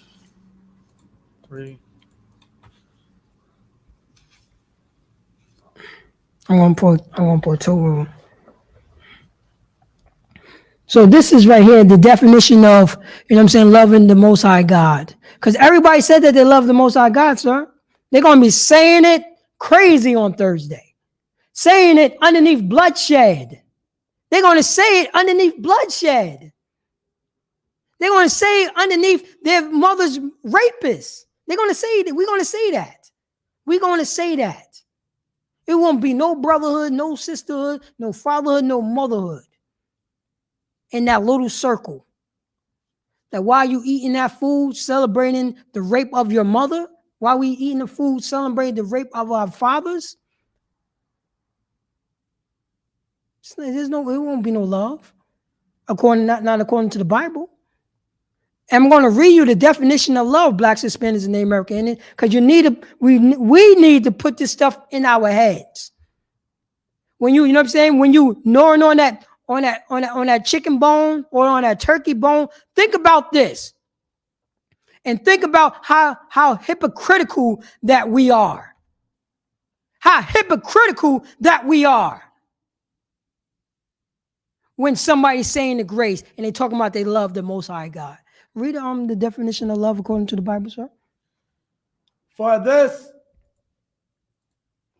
3. I'm gonna put two of them. So this is right here, the definition of, you know what I'm saying, loving the Most High God. Because everybody said that they love the Most High God, sir. They're gonna be saying it crazy on Thursday. Saying it underneath bloodshed. They're gonna say it underneath bloodshed. They're gonna say it underneath their mother's rapists. They're going to say that. We're going to say that. We're going to say that. It won't be no brotherhood, no sisterhood, no fatherhood, no motherhood in that little circle. That while you eating that food, celebrating the rape of your mother, while we eating the food, celebrating the rape of our fathers, it won't be no love, not according to the Bible. And I'm going to read you the definition of love, Blacks, Hispanics, and Native American, because we need to put this stuff in our heads. When you know what I'm saying, when you gnawing on that chicken bone or on that turkey bone, think about this, and think about how hypocritical that we are. How hypocritical that we are. When somebody's saying the grace and they talking about they love the Most High God. Read the definition of love according to the Bible, sir. This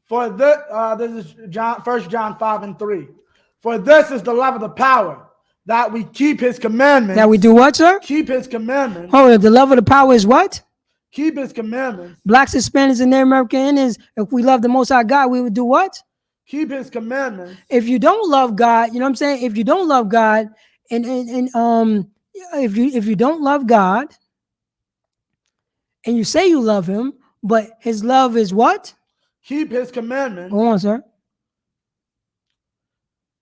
is John, 1 John 5:3. For this is the love of the power, that we keep his commandments. That we do what, sir? Keep his commandments. Oh, the love of the power is what? Keep his commandments. Blacks, Hispanics, and Native American Indians, if we love the Most High God, we would do what? Keep his commandments. If you don't love God, you know what I'm saying? If you don't love God, if you don't love God, and you say you love him, but his love is what? Keep his commandments. Go on, sir.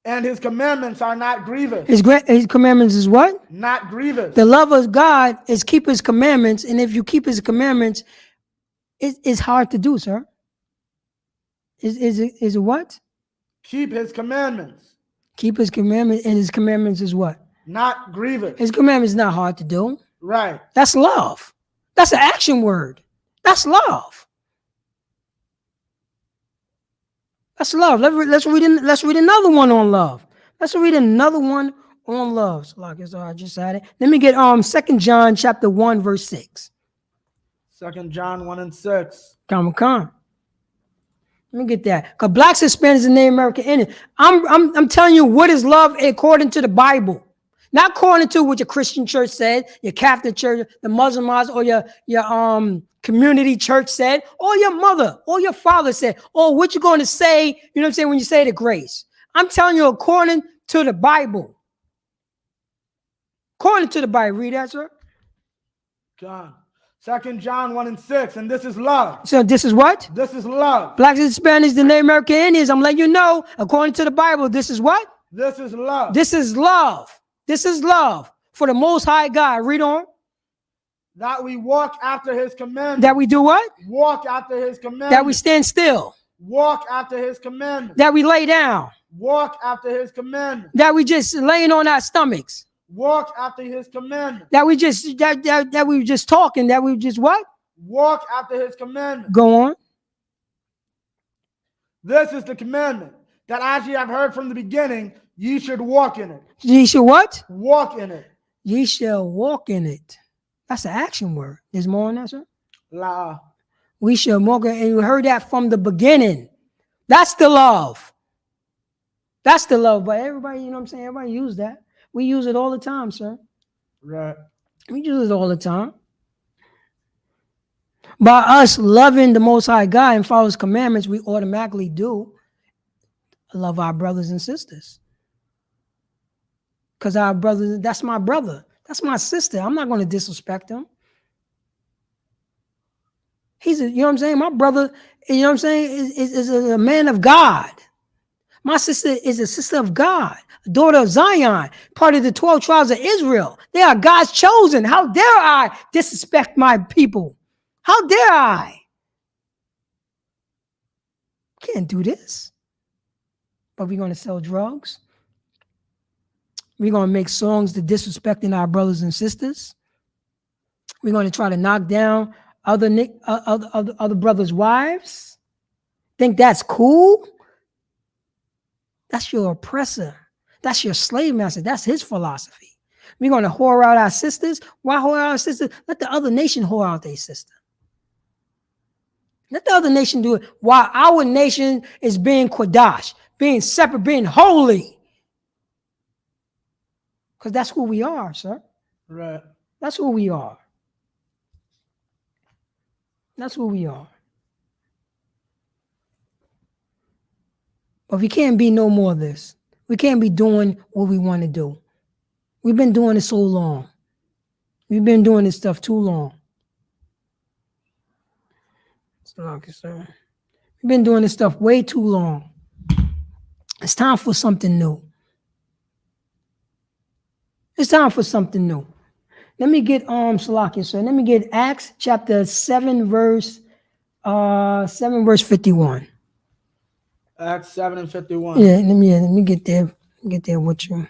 And his commandments are not grievous. His commandments is what? Not grievous. The love of God is keep his commandments, and if you keep his commandments, it's hard to do, sir. Is it what? Keep his commandments. Keep his commandments, and his commandments is what? Not grievous. His commandments is not hard to do. Right. That's love. That's an action word. That's love. That's love. Let's read another one on love. Let's read another one on love. So like I just had it. Let me get 2 John chapter 1 verse 6. 2 John 1 and 6. Come on. Let me get that. Because Blacks, Hispanics, and Native American Indians. I'm telling you what is love according to the Bible. Not according to what your Christian church said, your Catholic church, the Muslim mosque, or your community church said, or your mother, or your father said, or what you're going to say, you know what I'm saying, when you say the grace. I'm telling you according to the Bible. According to the Bible. Read that, sir. John. 2 John 1 and 6, and this is love. So this is what? This is love. Blacks, Hispanics, the Native American Indians. I'm letting you know, according to the Bible, this is what? This is love. This is love. This is love for the Most High God. Read on. That we walk after his commandments. That we do what? Walk after his commandments. That we stand still. Walk after his commandments. That we lay down. Walk after his commandments. That we just laying on our stomachs. Walk after his commandments. That we just talking. That we just what? Walk after his commandments. Go on. This is the commandment, that as ye have heard from the beginning, ye should walk in it. Ye should what? Walk in it. Ye shall walk in it. That's an action word. There's more on that, sir? La. We shall walk in it. And you heard that from the beginning. That's the love. That's the love. But everybody, you know what I'm saying? Everybody use that. We use it all the time, sir. Right. We use it all the time. By us loving the Most High God and follow his commandments, we automatically do love our brothers and sisters. Because our brothers, that's my brother. That's my sister. I'm not going to disrespect him. You know what I'm saying? My brother, you know what I'm saying, is a man of God. My sister is a sister of God, a daughter of Zion, part of the 12 tribes of Israel. They are God's chosen. How dare I disrespect my people? How dare I? Can't do this. But we're going to sell drugs. We're going to make songs to disrespecting our brothers and sisters. We're going to try to knock down other brothers' wives. Think that's cool? That's your oppressor. That's your slave master. That's his philosophy. We're going to whore out our sisters. Why whore out our sisters? Let the other nation whore out their sister. Let the other nation do it while our nation is being Qadash, being separate, being holy. Because that's who we are, sir. Right. That's who we are. That's who we are. But we can't be no more of this. We can't be doing what we want to do. We've been doing it so long. We've been doing this stuff too long. We've been doing this stuff way too long. It's time for something new. It's time for something new. Let me get Salakia, sir. Let me get Acts chapter 7, verse 51. Acts 7 and 51. Yeah, let me get there. Get there with you.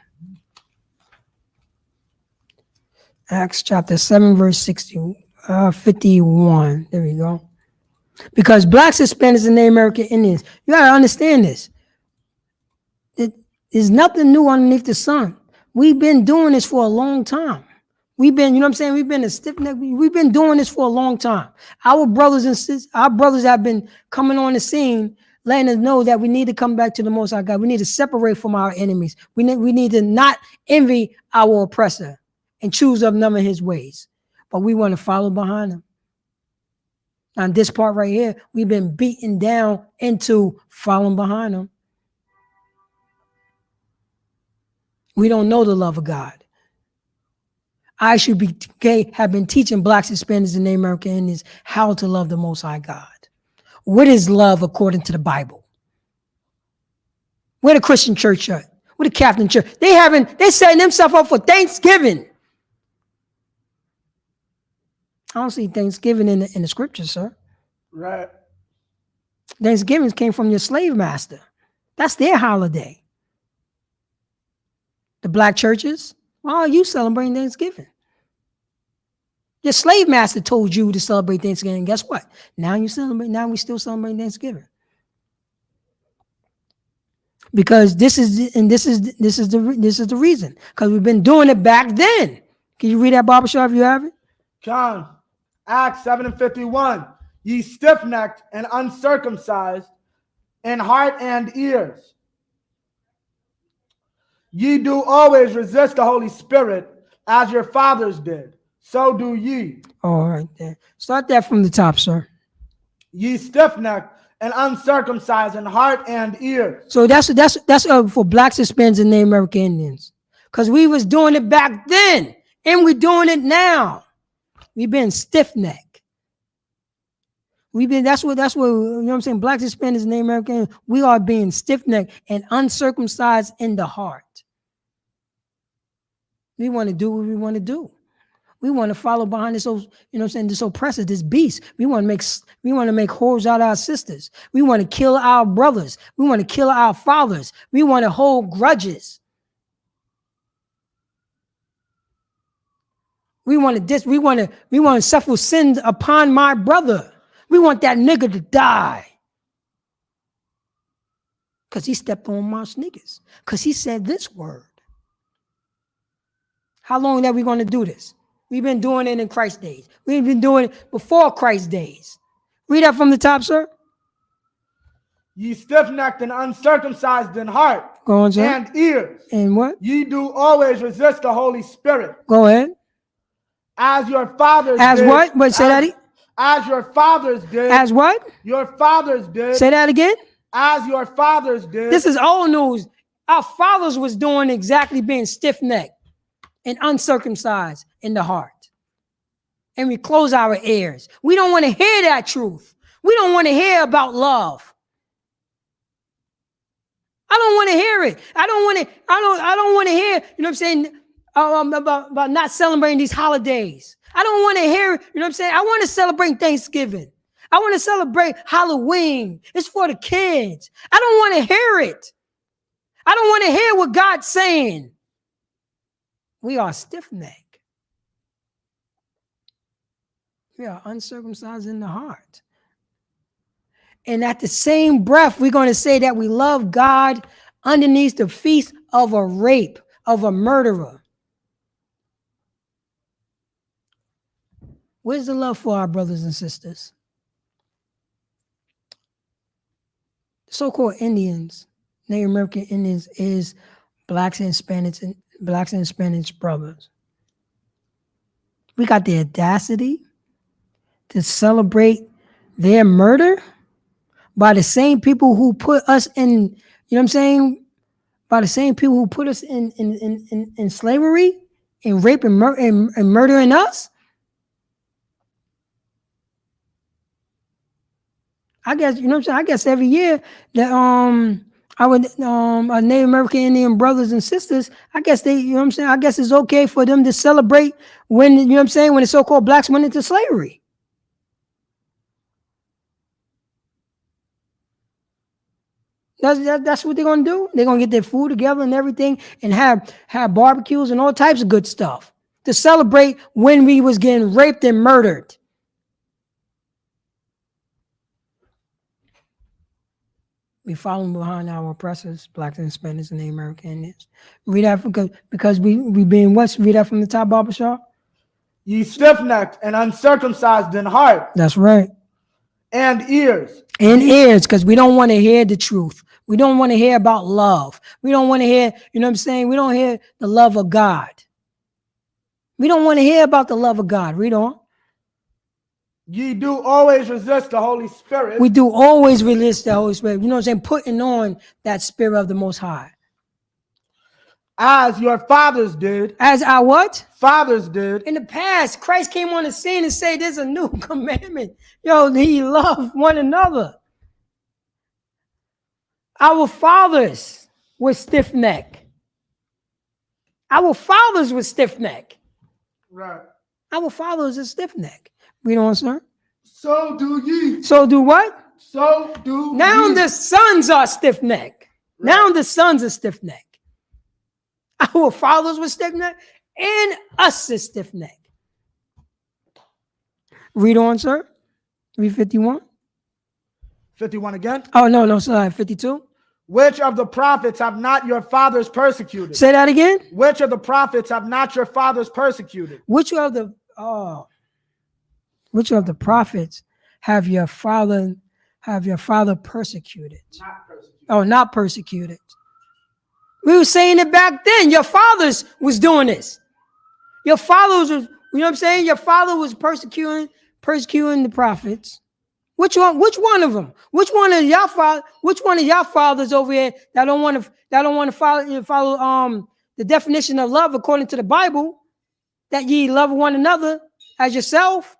Acts chapter 7, verse 51. There we go. Because blacks, Hispanics, and Native American Indians, you gotta understand this. There's nothing new underneath the sun. We've been doing this for a long time. We've been, you know what I'm saying? We've been a stiff neck. We've been doing this for a long time. Our brothers and sisters, our brothers have been coming on the scene, letting us know that we need to come back to the Most High God. We need to separate from our enemies. We need to not envy our oppressor and choose up none of his ways. But we want to follow behind him. On this part right here, we've been beaten down into following behind him. We don't know the love of God. Isupk have been teaching blacks, Hispanics, and Native American Indians how to love the Most High God. What is love according to the Bible? Where the Christian church at? Where the Catholic church? They're setting themselves up for Thanksgiving. I don't see Thanksgiving in the scriptures, sir. Right. Thanksgiving came from your slave master. That's their holiday. The black churches, why are you celebrating Thanksgiving? Your slave master told you to celebrate Thanksgiving. Guess what? Now we still celebrate Thanksgiving. Because this is the reason. Because we've been doing it back then. Can you read that, Barbershop, if you have it? Come. Acts 7 and 51. Ye stiff-necked and uncircumcised in heart and ears. Ye do always resist the Holy Spirit, as your fathers did. So do ye. All right, then. Start that from the top, sir. Ye stiff-necked and uncircumcised in heart and ears. So that's for blacks, Hispanics, and Native American Indians. Because we was doing it back then, and we're doing it now. We've been stiff-necked. That's what, you know what I'm saying? Blacks, Hispanics, and Native American, we are being stiff-necked and uncircumcised in the heart. We want to do what we want to do. We want to follow behind this, you know what I'm saying, this oppressor, this beast. We want to make whores out of our sisters. We want to kill our brothers. We want to kill our fathers. We want to hold grudges. We want to suffer sin upon my brother. We want that nigga to die. Because he stepped on my sneakers. Because he said this word. How long are we going to do this? We've been doing it in Christ's days. We've been doing it before Christ's days. Read that from the top, sir. Ye stiff-necked and uncircumcised in heart. Go on, sir. And ears. And what? Ye do always resist the Holy Spirit. Go ahead. As your fathers did. As what? Wait, say that again. As your fathers did. As what? Your fathers did. Say that again. As your fathers did. This is old news. Our fathers was doing exactly being stiff-necked and uncircumcised in the heart. And we close our ears. We don't want to hear that truth. We don't want to hear about love. I don't want to hear it. I don't want to hear, you know what I'm saying, about not celebrating these holidays. I don't want to hear, you know what I'm saying? I want to celebrate Thanksgiving. I want to celebrate Halloween. It's for the kids. I don't want to hear it. I don't want to hear what God's saying. We are stiff-necked. We are uncircumcised in the heart. And at the same breath, we're going to say that we love God underneath the feast of a rape, of a murderer. Where's the love for our brothers and sisters? The so-called Indians, Native American Indians, is blacks and Hispanics brothers. We got the audacity to celebrate their murder by the same people who put us in, you know what I'm saying? By the same people who put us in slavery and rape and murdering us? I guess, you know what I'm saying? I guess every year that our Native American Indian brothers and sisters, I guess they, you know what I'm saying? I guess it's okay for them to celebrate when, you know what I'm saying, when the so-called blacks went into slavery. That's what they're gonna do. They're gonna get their food together and everything, and have barbecues and all types of good stuff to celebrate when we was getting raped and murdered. We following behind our oppressors, blacks and Hispanics and Native American Indians. Read that because we being what? Read that from the top, barbershop. Ye stiff-necked and uncircumcised in heart. That's right. And ears. And ears, because we don't want to hear the truth. We don't want to hear about love. We don't want to hear, you know what I'm saying? We don't hear the love of God. We don't want to hear about the love of God. Read on. Ye do always resist the Holy Spirit. We do always resist the Holy Spirit. You know what I'm saying? Putting on that spirit of the Most High. As your fathers did. As our what? Fathers did. In the past, Christ came on the scene and said, there's a new commandment. Yo, he loved one another. Our fathers were stiff-necked. Our fathers were stiff-necked. Right. Our fathers are stiff-necked. Read on, sir. So do ye. So do what? So do now ye. The sons are stiff-necked. Right. Now the sons are stiff-necked. Our fathers were stiff-necked, and us is stiff-necked. Read on, sir. Read 51. 51 again? Oh, no, sorry, 52. Which of the prophets have not your fathers persecuted? Say that again. Which of the prophets have not your fathers persecuted? Which of the prophets have your father persecuted? Not persecuted. Oh, not persecuted. We were saying it back then. Your fathers was doing this. Your fathers was, you know what I'm saying? Your father was persecuting the prophets. Which one of them? Which one of y'all fathers over here that don't want to follow the definition of love according to the Bible, that ye love one another as yourself,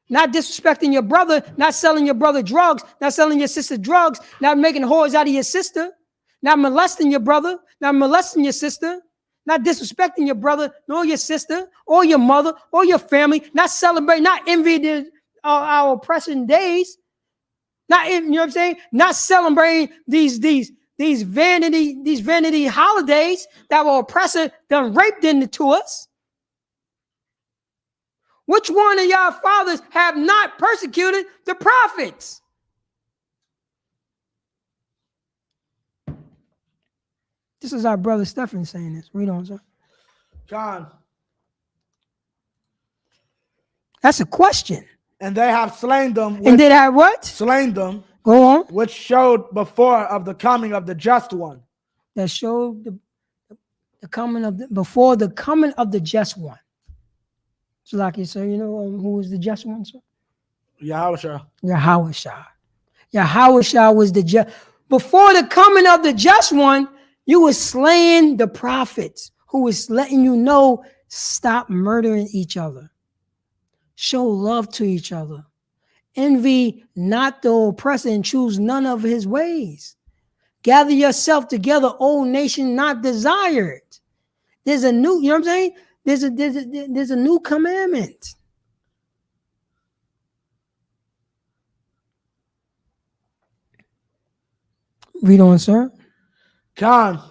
not disrespecting your brother, not selling your brother drugs, not selling your sister drugs, not making whores out of your sister, not molesting your brother, not molesting your sister, not disrespecting your brother, nor your sister, or your mother, or your family, not celebrating, not envying our oppression days, not, you know what I'm saying, not celebrating these vanity holidays that our oppressor done raped into us. Which one of y'all fathers have not persecuted the prophets? This is our brother Stephen saying this. Read on, sir. John. That's a question. And they have slain them. And they have what? Slain them. Go on. Which showed before of the coming of the just one. That showed the coming of before the coming of the just one. So like you say, you know who was the just one, sir? Yahushua. Yahushua was the just. Before the coming of the just one, you were slaying the prophets who was letting you know, stop murdering each other. Show love to each other. Envy not the oppressor and choose none of his ways. Gather yourself together, O nation not desired. There's a new, you know what I'm saying? There's a new commandment. Read on, sir. John.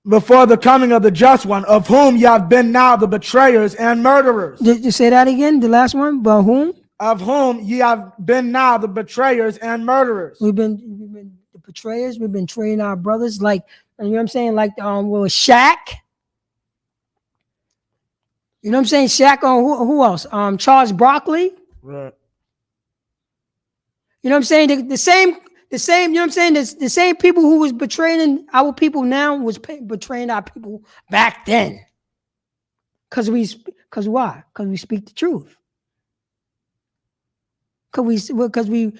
Before the coming of the just one, of whom ye have been now the betrayers and murderers. Did you say that again? The last one? But whom? Of whom ye have been now the betrayers and murderers. We've been the betrayers. We've been betraying our brothers, like, you know what I'm saying? Like with Shaq. You know what I'm saying? Shaq on who else? Charles Broccoli. Right. You know what I'm saying? The same, you know what I'm saying? The same people who was betraying our people now was betraying our people back then. Because why? Because we speak the truth. Because we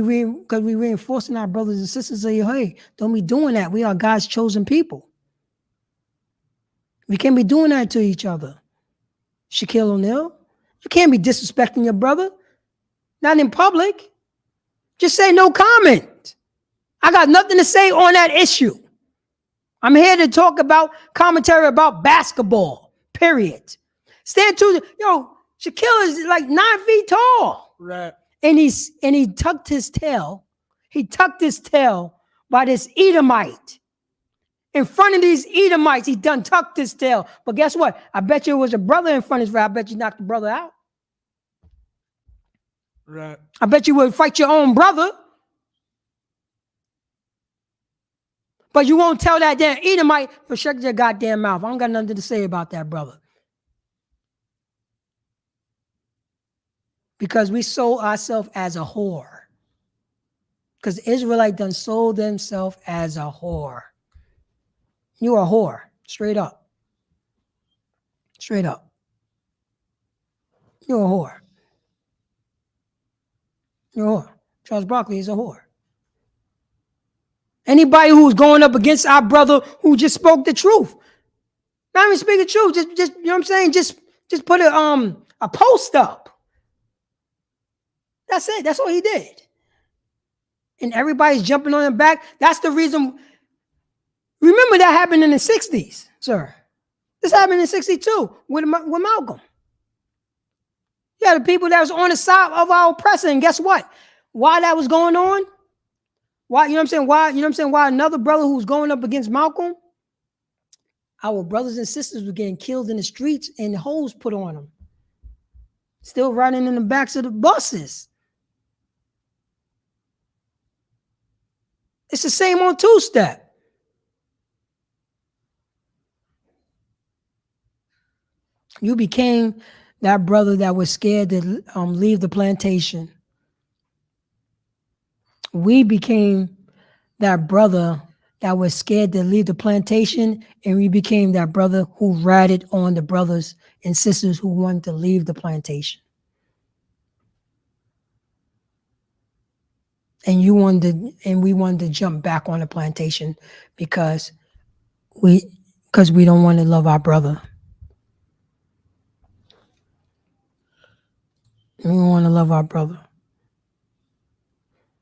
reinforcing our brothers and sisters. Say, hey, don't be doing that. We are God's chosen people. We can't be doing that to each other. Shaquille O'Neal, you can't be disrespecting your brother. Not in public. Just say no comment. I got nothing to say on that issue. I'm here to talk about commentary about basketball. Period. Stand to Shaquille is like 9 feet tall. Right. And he tucked his tail. He tucked his tail by this Edomite. In front of these Edomites, he done tucked his tail. But guess what? I bet you it was a brother in front of his rat. I bet you knocked the brother out. Right. I bet you would fight your own brother. But you won't tell that damn Edomite, but shut your goddamn mouth. I don't got nothing to say about that brother. Because we sold ourselves as a whore. Because the Israelite done sold themselves as a whore. You are a whore. Straight up. Straight up. You're a whore. You're a whore. Charles Barkley is a whore. Anybody who's going up against our brother who just spoke the truth. Not even speak the truth. Just you know what I'm saying? Just put a post up. That's it. That's all he did. And everybody's jumping on him back. That's the reason. Remember that happened in the 60s, sir. This happened in 62 with Malcolm. Yeah, the people that was on the side of our oppressor. And guess what? Why that was going on? Why, you know what I'm saying? Why another brother who's going up against Malcolm? Our brothers and sisters were getting killed in the streets and holes put on them. Still riding in the backs of the buses. It's the same on two-step. You became that brother that was scared to leave the plantation. We became that brother that was scared to leave the plantation, and we became that brother who ratted on the brothers and sisters who wanted to leave the plantation. And we wanted to jump back on the plantation because we don't want to love our brother. We want to love our brother.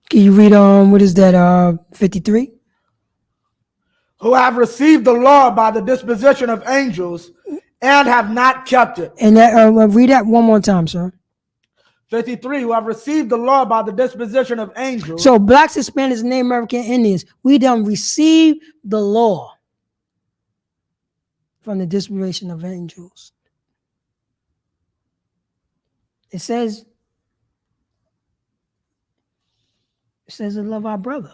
Can you read what is that, 53? Who have received the law by the disposition of angels and have not kept it. And that, read that one more time, sir. 53, who have received the law by the disposition of angels. So blacks, Hispanics, and Native American Indians, we done received the law from the disposition of angels. It says to love our brother.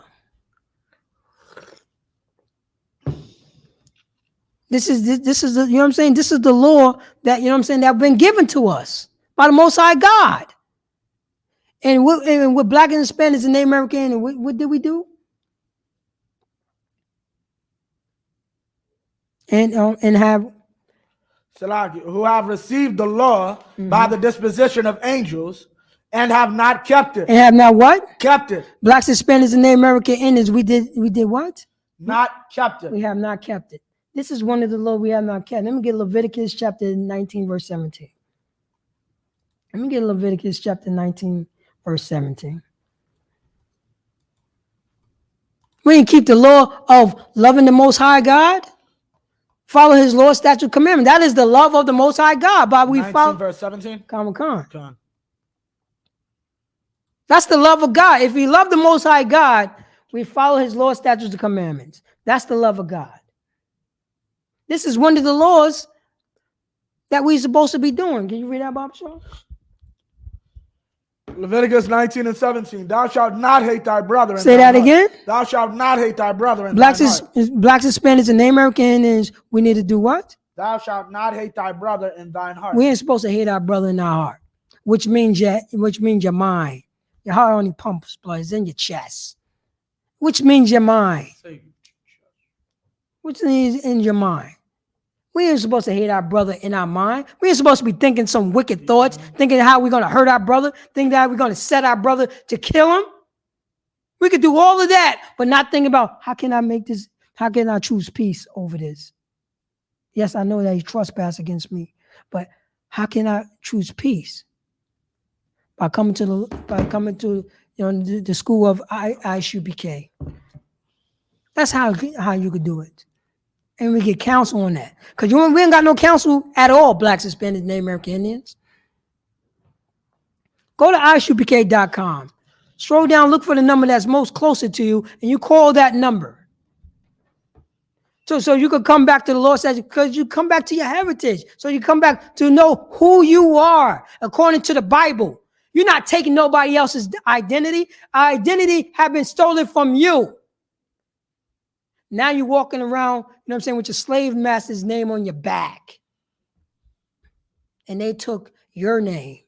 This is the, you know what I'm saying? This is the law that, you know what I'm saying, that been given to us by the Most High God. And with black and Hispanics and Native American, and what did we do? And have who have received the law by the disposition of angels and have not kept it. And have not what? Kept it. Blacks, Hispanics, and Native American Indians, we did what? Not kept it. We have not kept it. This is one of the law we have not kept. Let me get Leviticus chapter 19, verse 17. Let me get Leviticus chapter 19, verse 17. We didn't keep the law of loving the Most High God. Follow his law, statute, commandment. That is the love of the Most High God. But we 19, follow verse 17. Come. That's the love of God. If we love the Most High God, we follow his law, statutes, and commandments. That's the love of God. This is one of the laws that we're supposed to be doing. Can you read that, Bob Shaw? Leviticus 19 and 17. Thou shalt not hate thy brother. Say that again. Thou shalt not hate thy brother. Blacks, Hispanics, and Native American Indians, we need to do what? Thou shalt not hate thy brother in thine heart. We ain't supposed to hate our brother in our heart, which means your mind. Your heart only pumps blood, it's in your chest, which means your mind. Which is in your mind. We ain't supposed to hate our brother in our mind. We ain't supposed to be thinking some wicked thoughts, thinking how we're going to hurt our brother, thinking that we're going to set our brother to kill him. We could do all of that, but not think about how can I make this, how can I choose peace over this? Yes, I know that he trespassed against me, but how can I choose peace? By coming to the school of Isupk. That's how you could do it. And we get counsel on that. Because we ain't got no counsel at all, Blacks, Hispanics, Native American Indians. Go to isupk.com. Scroll down, look for the number that's most closer to you, and you call that number. So you could come back to the Lord, says, because you come back to your heritage. So you come back to know who you are according to the Bible. You're not taking nobody else's identity. Our identity have been stolen from you. Now you're walking around, you know what I'm saying, with your slave master's name on your back. And they took your name.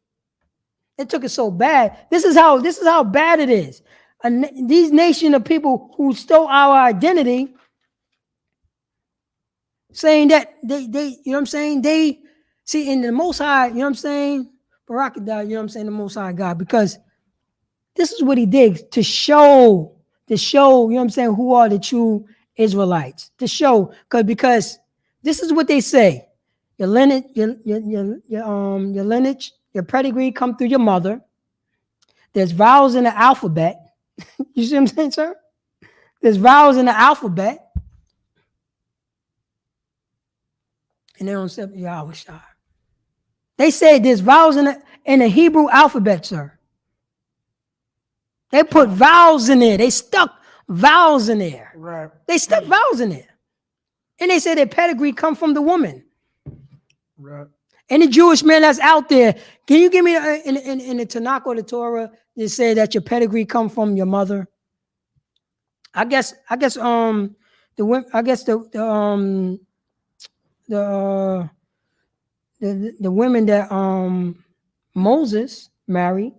They took it so bad. This is how bad it is. These nation of people who stole our identity, saying that they you know what I'm saying, they see in the Most High, you know what I'm saying, Barakadah, you know what I'm saying, the Most High God, because this is what he did to show, you know what I'm saying, who are the true Israelites. To show, because this is what they say. Your lineage, your lineage, your pedigree come through your mother. There's vowels in the alphabet. You see what I'm saying, sir? There's vowels in the alphabet. And they don't say Yahweh Shai. They say there's vowels in the Hebrew alphabet, sir. They put vowels in there. They stuck vowels in there. Right. They stuck vowels in there. And they say their pedigree come from the woman. Right. Any Jewish man that's out there, can you give me in the Tanakh or the Torah, they say that your pedigree come from your mother? I guess the women that Moses married,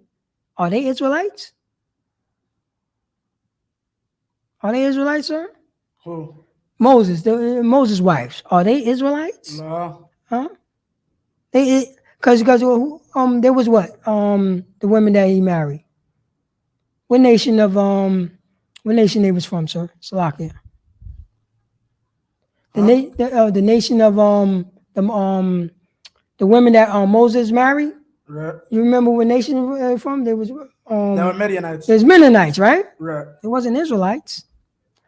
are they Israelites? Are they Israelites, sir? Who? Moses' wives. Are they Israelites? No. Huh? Because there was what? The women that he married. What nation they was from, sir? Salakia. The nation of the women that Moses married. Right. You remember what nation they were from? There was they were Midianites. There's Mennonites, right? Right. It wasn't Israelites.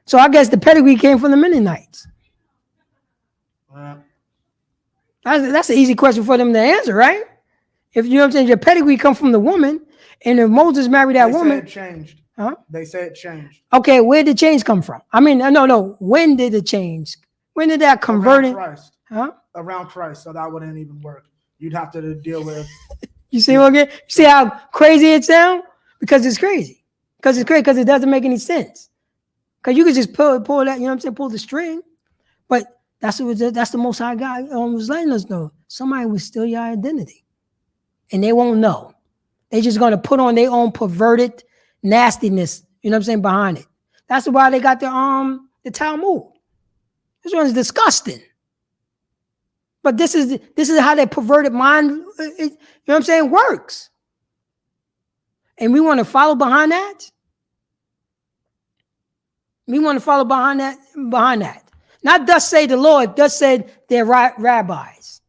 So I guess the pedigree came from the Mennonites. Right. That's an easy question for them to answer, right? If you know what I'm saying, your pedigree come from the woman, and if Moses married that woman, they say it changed. Huh? They say it changed. Okay, where did the change come from? I mean, no. When did it change? When did that convert? Around Christ. Huh? Around Christ, so that wouldn't even work. You'd have to deal with. You see what again? You see how crazy it sounds? Because it's crazy. Because it's crazy. Because it doesn't make any sense. Because you could just pull that. You know what I'm saying? Pull the string, but that's the Most High God was letting us know. Somebody will steal your identity, and they won't know. They're just gonna put on their own perverted nastiness. You know what I'm saying, behind it. That's why they got the Talmud. This one's disgusting. But this is how their perverted mind, you know what I'm saying, works. And we want to follow behind that. We want to follow behind that. Not thus say the Lord, thus said their rabbis.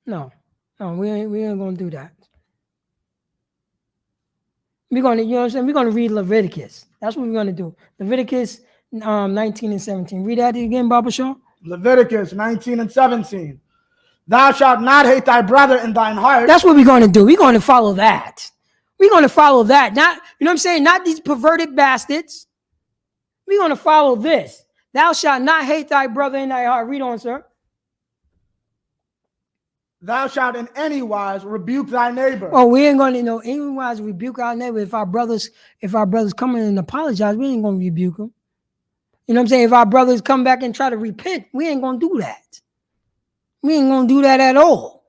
No, we ain't gonna do that. We're gonna, you know what I'm saying? We're gonna read Leviticus. That's what we're gonna do. Leviticus 19 and 17. Read that again, Baba Shaw. Leviticus 19 and 17. Thou shalt not hate thy brother in thine heart. That's what we're gonna do. We're gonna follow that. We're gonna follow that. Not, you know what I'm saying? Not these perverted bastards. We're gonna follow this. Thou shalt not hate thy brother in thy heart. Read on, sir. Thou shalt in any wise rebuke thy neighbor. Oh, we ain't gonna any wise rebuke our neighbor. If our brothers come in and apologize, we ain't gonna rebuke them. You know what I'm saying? If our brothers come back and try to repent, we ain't gonna do that. We ain't gonna do that at all.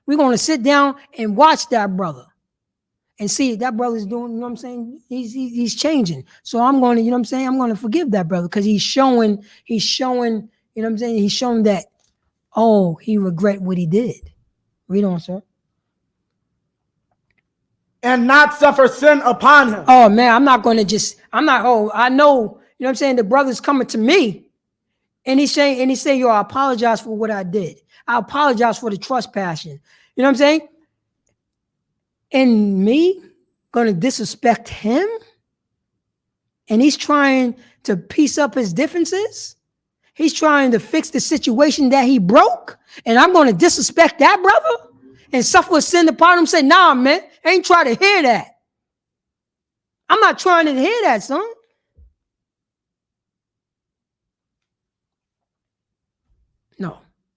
We're gonna sit down and watch that brother and see if that brother's doing, you know what I'm saying? He's changing. So I'm gonna, you know what I'm saying? I'm gonna forgive that brother because he's showing, you know what I'm saying? He's shown that, oh, he regret what he did. Read on, sir. And not suffer sin upon him. Oh, man, I know, you know what I'm saying? The brother's coming to me, and he's saying, yo, I apologize for what I did. I apologize for the trespassing. You know what I'm saying? And me going to disrespect him? And he's trying to piece up his differences? He's trying to fix the situation that he broke? And I'm going to disrespect that brother? And suffer sin upon him? Say, nah, man, I ain't trying to hear that. I'm not trying to hear that, son.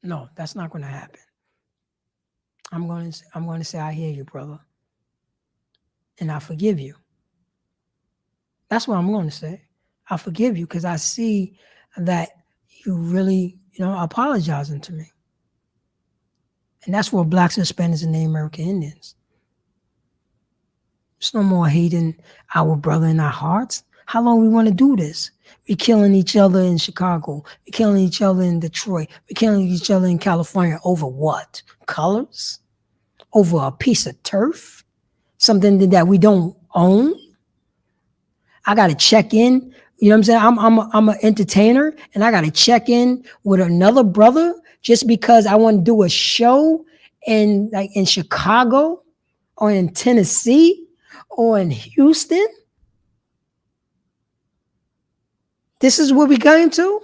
No, that's not going to happen. I'm going to say, I hear you, brother. And I forgive you. That's what I'm going to say. I forgive you because I see that you really, apologizing to me. And that's for Blacks, Hispanics, and Native American Indians. There's no more hating our brother in our hearts. How long we want to do this? We're killing each other in Chicago. We're killing each other in Detroit. We're killing each other in California. Over what? Colors? Over a piece of turf? Something that we don't own? I got to check in. You know what I'm saying? I'm an entertainer, and I got to check in with another brother just because I want to do a show in Chicago or in Tennessee or in Houston. This is what we going to?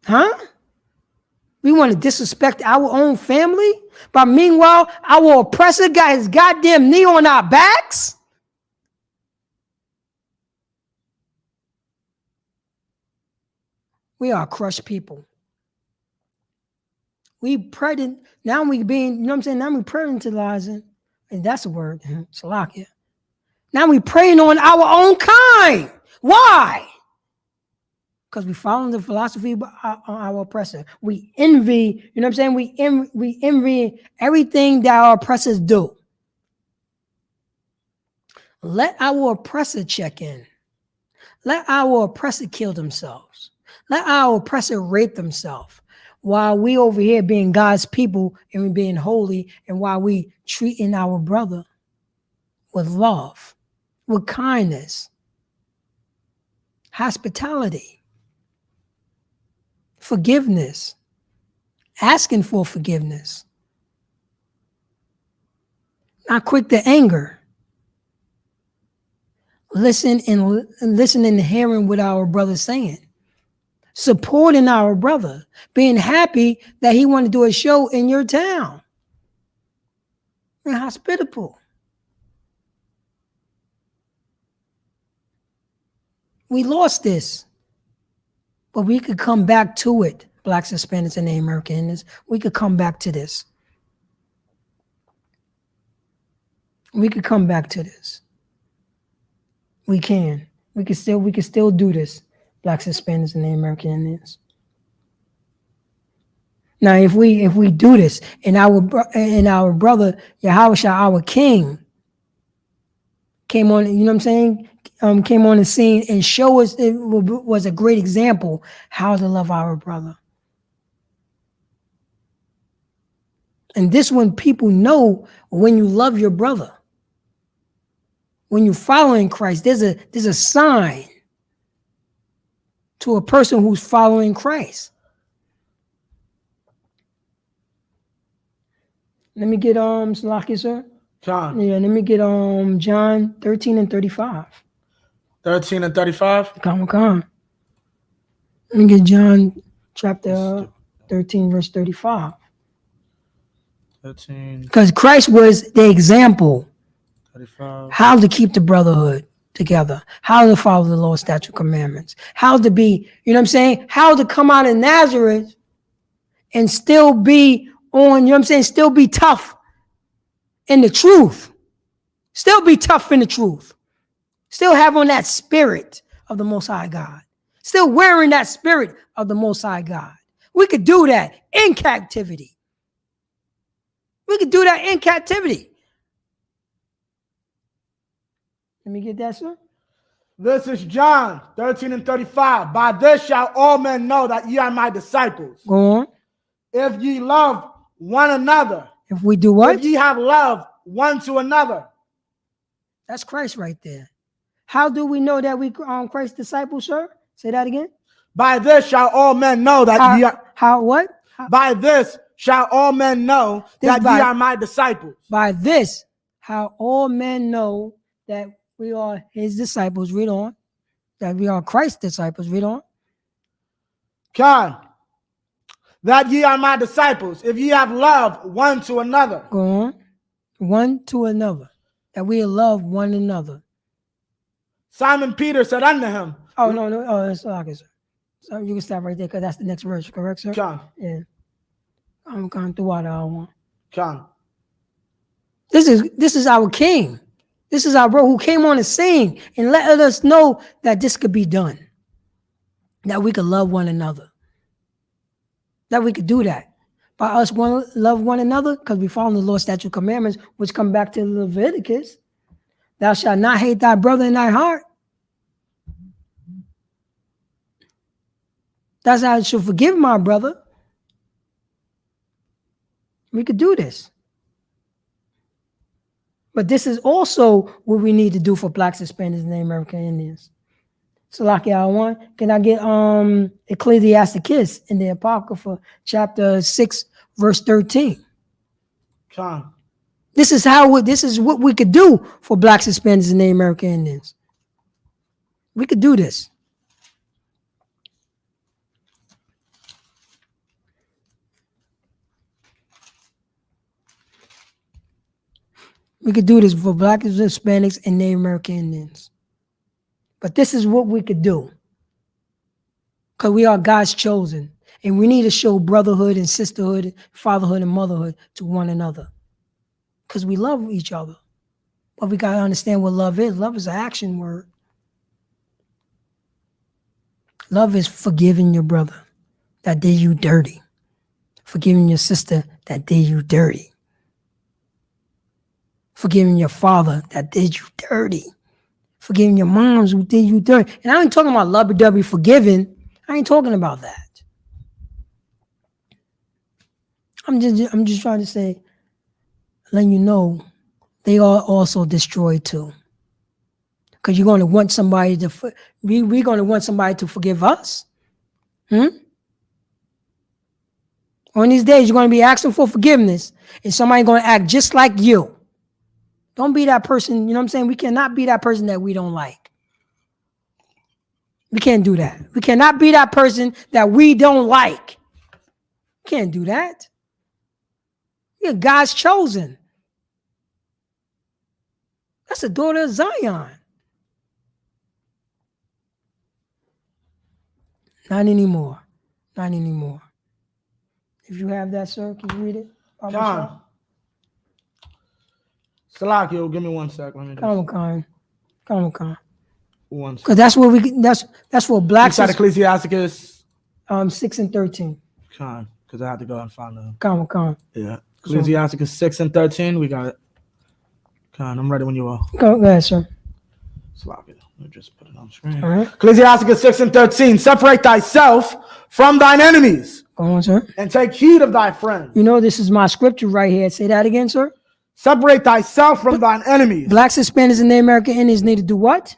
Huh? We want to disrespect our own family, but meanwhile, our oppressor got his goddamn knee on our backs? We are crushed people. We pregnant. Now we being, you know what I'm saying? Now we parentalizing. And that's a word. Salakia. Now we preying on our own kind. Why? Because we following the philosophy of our oppressor. We envy, you know what I'm saying? We envy everything that our oppressors do. Let our oppressor check in. Let our oppressor kill themselves. Let our oppressor rape themselves. While we over here being God's people and we being holy, and while we treating our brother with love, with kindness, hospitality, forgiveness, asking for forgiveness, not quick to anger, listening and hearing what our brother's saying, supporting our brother, being happy that he wanted to do a show in your town, and hospitable. We lost this, but we could come back to it. Blacks, Hispanics, and Native American Indians, we could come back to this. We could come back to this. We can. We can still do this. Blacks, Hispanics, and Native American Indians. Now, if we do this, and our brother Yahushua, our King, came on, you know what I'm saying? Came on the scene and show us, it was a great example how to love our brother. And this when people know when you love your brother, when you follow in Christ, there's a sign to a person who's following Christ. Let me get Salaki, sir. John. Yeah, let me get John 13 and 35. 13 and 35? Come. Let me get John chapter 13, verse 35. 13. Because Christ was the example. 35. How to keep the brotherhood together. How to follow the law, statute, commandments. How to be, you know what I'm saying? How to come out of Nazareth and still be on, you know what I'm saying? Still be tough in the truth. Still be tough in the truth. Still have on that spirit of the Most High God. Still wearing that spirit of the Most High God. We could do that in captivity. We could do that in captivity. Let me get that, sir. This is John 13 and 35. By this shall all men know that ye are my disciples. Go on. If ye love one another. If we do what? If ye have love one to another. That's Christ right there. How do we know that we Christ's disciples, sir? Say that again. By this shall all men know that ye are. How what? By this shall all men know that ye are my disciples. By this, how all men know that we are his disciples. Read on. That we are Christ's disciples. Read on. Con. That ye are my disciples, if ye have love one to another. Go on. One to another. That we love one another. Simon Peter said unto him. Oh, no. Oh, that's okay, sir. So you can stop right there because that's the next verse, correct, sir? Con. Yeah. I'm going through what I want. Con. This is our king. This is our bro who came on the scene and let us know that this could be done. That we could love one another. That we could do that. By us love one another, because we follow the Lord's statute commandments, which come back to Leviticus. Thou shalt not hate thy brother in thy heart. That's how I should forgive my brother. We could do this. But this is also what we need to do for Blacks, Hispanics, and Native American Indians. So, like y'all want, can I get Ecclesiasticus in the Apocrypha, chapter 6, verse 13? Con. This is what we could do for Blacks, Hispanics, and Native American Indians. We could do this. We could do this for Blacks, Hispanics, and Native American Indians. But this is what we could do. Because we are God's chosen. And we need to show brotherhood and sisterhood, fatherhood and motherhood to one another. Because we love each other. But we got to understand what love is. Love is an action word. Love is forgiving your brother that did you dirty. Forgiving your sister that did you dirty. Forgiving your father that did you dirty. Forgiving your moms who did you dirty. And I ain't talking about lovey-dovey forgiving. I ain't talking about that. I'm just trying to say, letting you know, they are also destroyed too. Because you're going to want somebody to, we're going to want somebody to forgive us. On these days, you're going to be asking for forgiveness, and somebody's going to act just like you. Don't be that person, you know what I'm saying? We cannot be that person that we don't like. We can't do that. We cannot be that person that we don't like. Can't do that. You're God's chosen. That's the daughter of Zion. Not anymore. Not anymore. If you have that, sir, can you read it? John. Salakio, give me 1 sec. Let me Come on. 1 sec. Because that's what that's what Blacks. You said Ecclesiasticus 6 and 13. Con, because I have to go and find them. Come on. Yeah. Ecclesiasticus 6 and 13. We got it. Con, I'm ready when you are. Go ahead, sir. Salakio. Let me just put it on the screen. All right. Ecclesiasticus 6 and 13. Separate thyself from thine enemies. Go on, sir. And take heed of thy friends. You know, this is my scripture right here. Say that again, sir. Separate thyself from thine enemies. Blacks, Hispanics, and Native American Indians need to do what?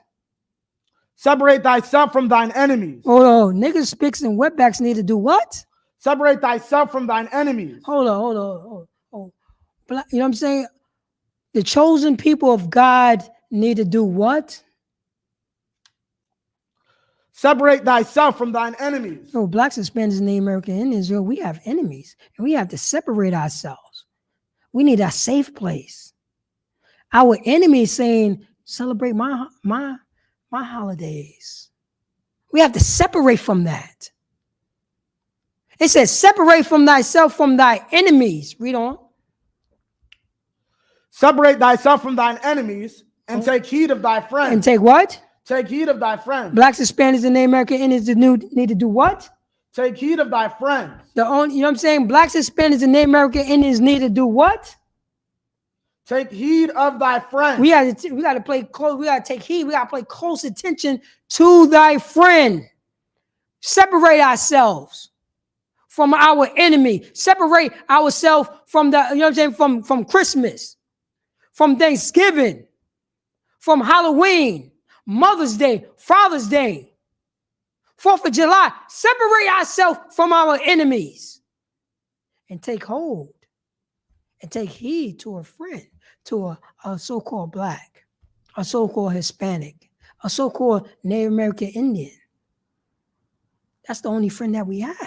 Separate thyself from thine enemies. Oh, niggas, spics, and wetbacks need to do what? Separate thyself from thine enemies. Hold on. You know what I'm saying? The chosen people of God need to do what? Separate thyself from thine enemies. No, Blacks, Hispanics, and Native American Indians, we have enemies, and we have to separate ourselves. We need a safe place. Our enemy is saying, celebrate my holidays. We have to separate from that. It says, separate from thyself from thy enemies. Read on. Separate thyself from thine enemies and take heed of thy friends. And take what? Take heed of thy friends. Blacks, Hispanics, and Native American Indians need to do what? Take heed of thy friends. You know what I'm saying? Blacks, Hispanics, and Native American Indians need to do what? Take heed of thy friend. We got to play close. We got to take heed. We got to play close attention to thy friend. Separate ourselves from our enemy. Separate ourselves from the, you know what I'm saying, from Christmas, from Thanksgiving, from Halloween, Mother's Day, Father's Day, 4th of July. Separate ourselves from our enemies and take hold and take heed to a friend, to a so-called black, a so-called Hispanic, a so-called Native American Indian. That's the only friend that we have.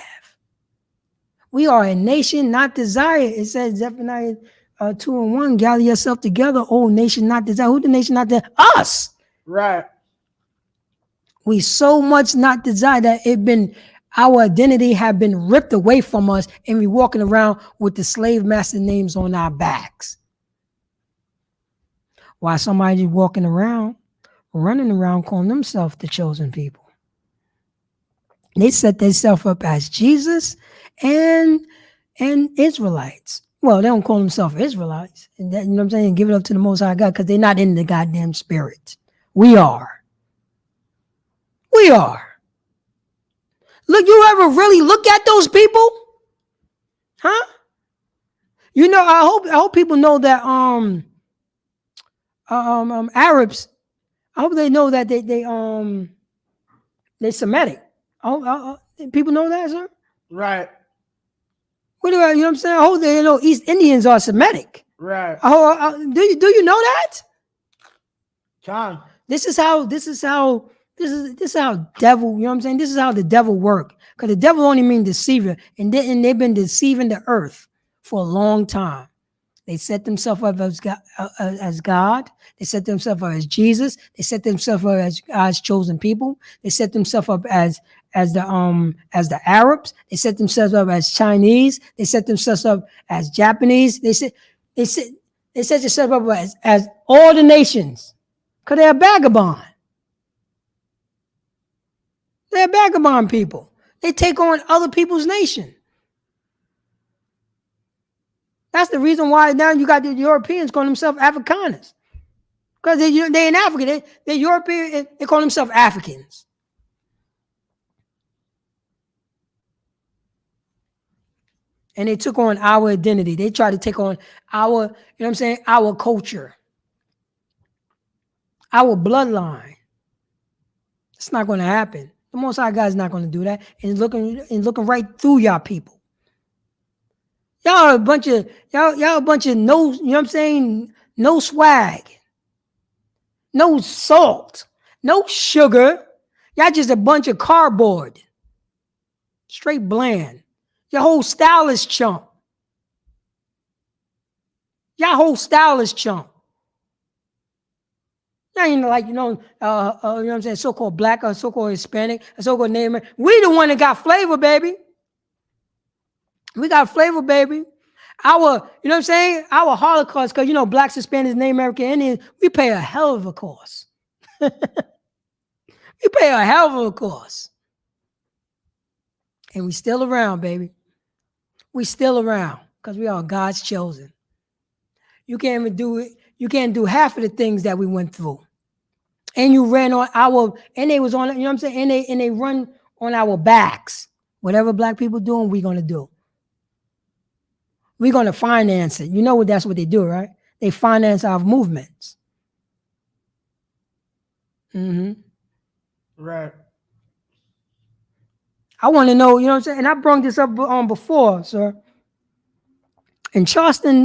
We are a nation not desired. It says Zephaniah 2:1, gather yourself together, oh nation not desired. Who the nation not desired? Us. Right. We so much not desired that our identity have been ripped away from us, and we walking around with the slave master names on our backs. While somebody walking around, running around calling themselves the chosen people. They set themselves up as Jesus and Israelites. Well, they don't call themselves Israelites. And that, you know what I'm saying? Give it up to the Most High God because they're not in the goddamn spirit. We are. We are. Look, you ever really look at those people? Huh? You know, I hope people know that Arabs, I hope they know that they're Semitic. People know that, sir? Right. You know what I'm saying? I hope they know East Indians are Semitic. Right. Do you know that? John. This is how devil, you know what I'm saying? This is how the devil work. Because the devil only means deceiver. And they've been deceiving the earth for a long time. They set themselves up as God. They set themselves up as Jesus. They set themselves up as God's chosen people. They set themselves up as the Arabs. They set themselves up as Chinese. They set themselves up as Japanese. They set themselves up as all the nations. Because they're vagabond. They're vagabond people. They take on other people's nation. That's the reason why now you got the Europeans calling themselves Afrikaners. Because they're in Africa. They're European. They call themselves Africans. And they took on our identity. They tried to take on our, you know what I'm saying, our culture, our bloodline. It's not going to happen. The Most High God is not going to do that. And looking right through y'all people. Y'all are a bunch of no, you know what I'm saying? No swag, no salt, no sugar. Y'all just a bunch of cardboard. Straight bland. Your whole style is chump. Y'all whole style is chump. Y'all ain't like, you know what I'm saying, so-called black or so-called Hispanic, or so-called Native. We the one that got flavor, baby. We got flavor, baby. You know what I'm saying? Our Holocaust, because, you know, blacks, Hispanics, Native American Indians, we pay a hell of a cost. We pay a hell of a cost. And we still around, baby. We still around because we are God's chosen. You can't even do it. You can't do half of the things that we went through. And you ran on and they was on, you know what I'm saying? And they run on our backs. Whatever black people doing, we're going to do. We're going to finance it. You know what? That's what they do, right? They finance our movements. Mm-hmm. Right. I want to know, you know what I'm saying? And I brought this up before, sir. In Charleston,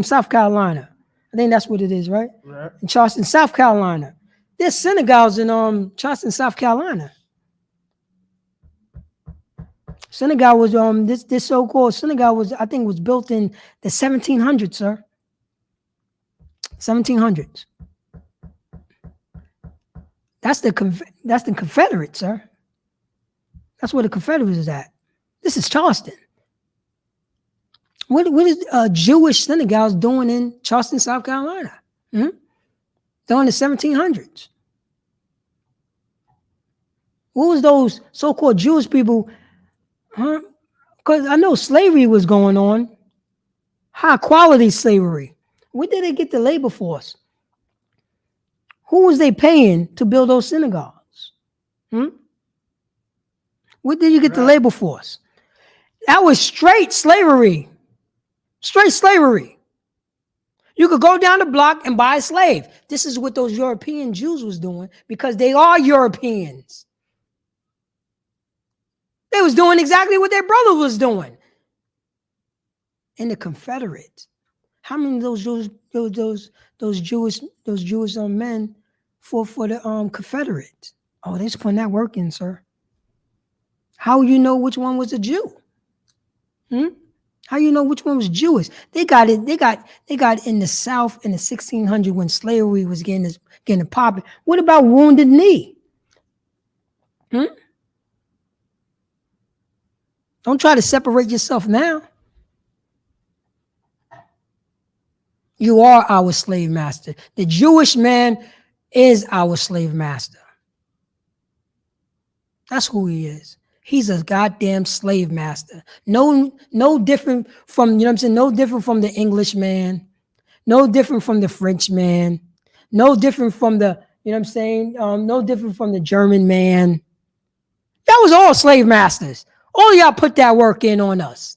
South Carolina. I think that's what it is, right? Right. In Charleston, South Carolina. There's synagogues in Charleston, South Carolina. Synagogue was this so-called synagogue was, I think, was built in the 1700s, sir. 1700s. That's the Confederates, sir. That's where the Confederates is at. This is Charleston. What is Jewish synagogues doing in Charleston, South Carolina? During the 1700s. What was those so-called Jewish people? Because I know slavery was going on. High quality slavery. Where did they get the labor force? Who was they paying to build those synagogues? Where did you get the labor force? That was straight slavery. Straight slavery. You could go down the block and buy a slave. This is what those European Jews was doing because they are Europeans. They was doing exactly what their brother was doing. And the Confederates. How many of those Jewish men fought for the Confederates? Oh, they're just putting that work in, sir. How you know which one was a Jew? How you know which one was Jewish? They got it. They got in the South in the 1600s when slavery was getting popular. What about Wounded Knee? Don't try to separate yourself now. You are our slave master. The Jewish man is our slave master. That's who he is. He's a goddamn slave master. No different from, no different from the Englishman. No different from the Frenchman. No different from the, no different from the German man. That was all slave masters. All y'all put that work in on us.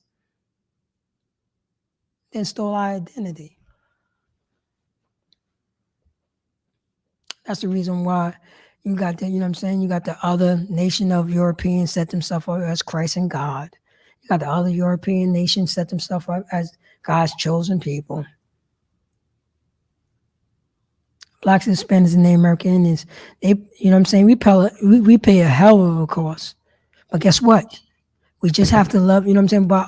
Then stole our identity. That's the reason why you got the, you got the other nation of Europeans set themselves up as Christ and God. You got the other European nations set themselves up as God's chosen people. Blacks, Hispanics, and Native American Indians, we pay a hell of a cost. But guess what? We just have to love, by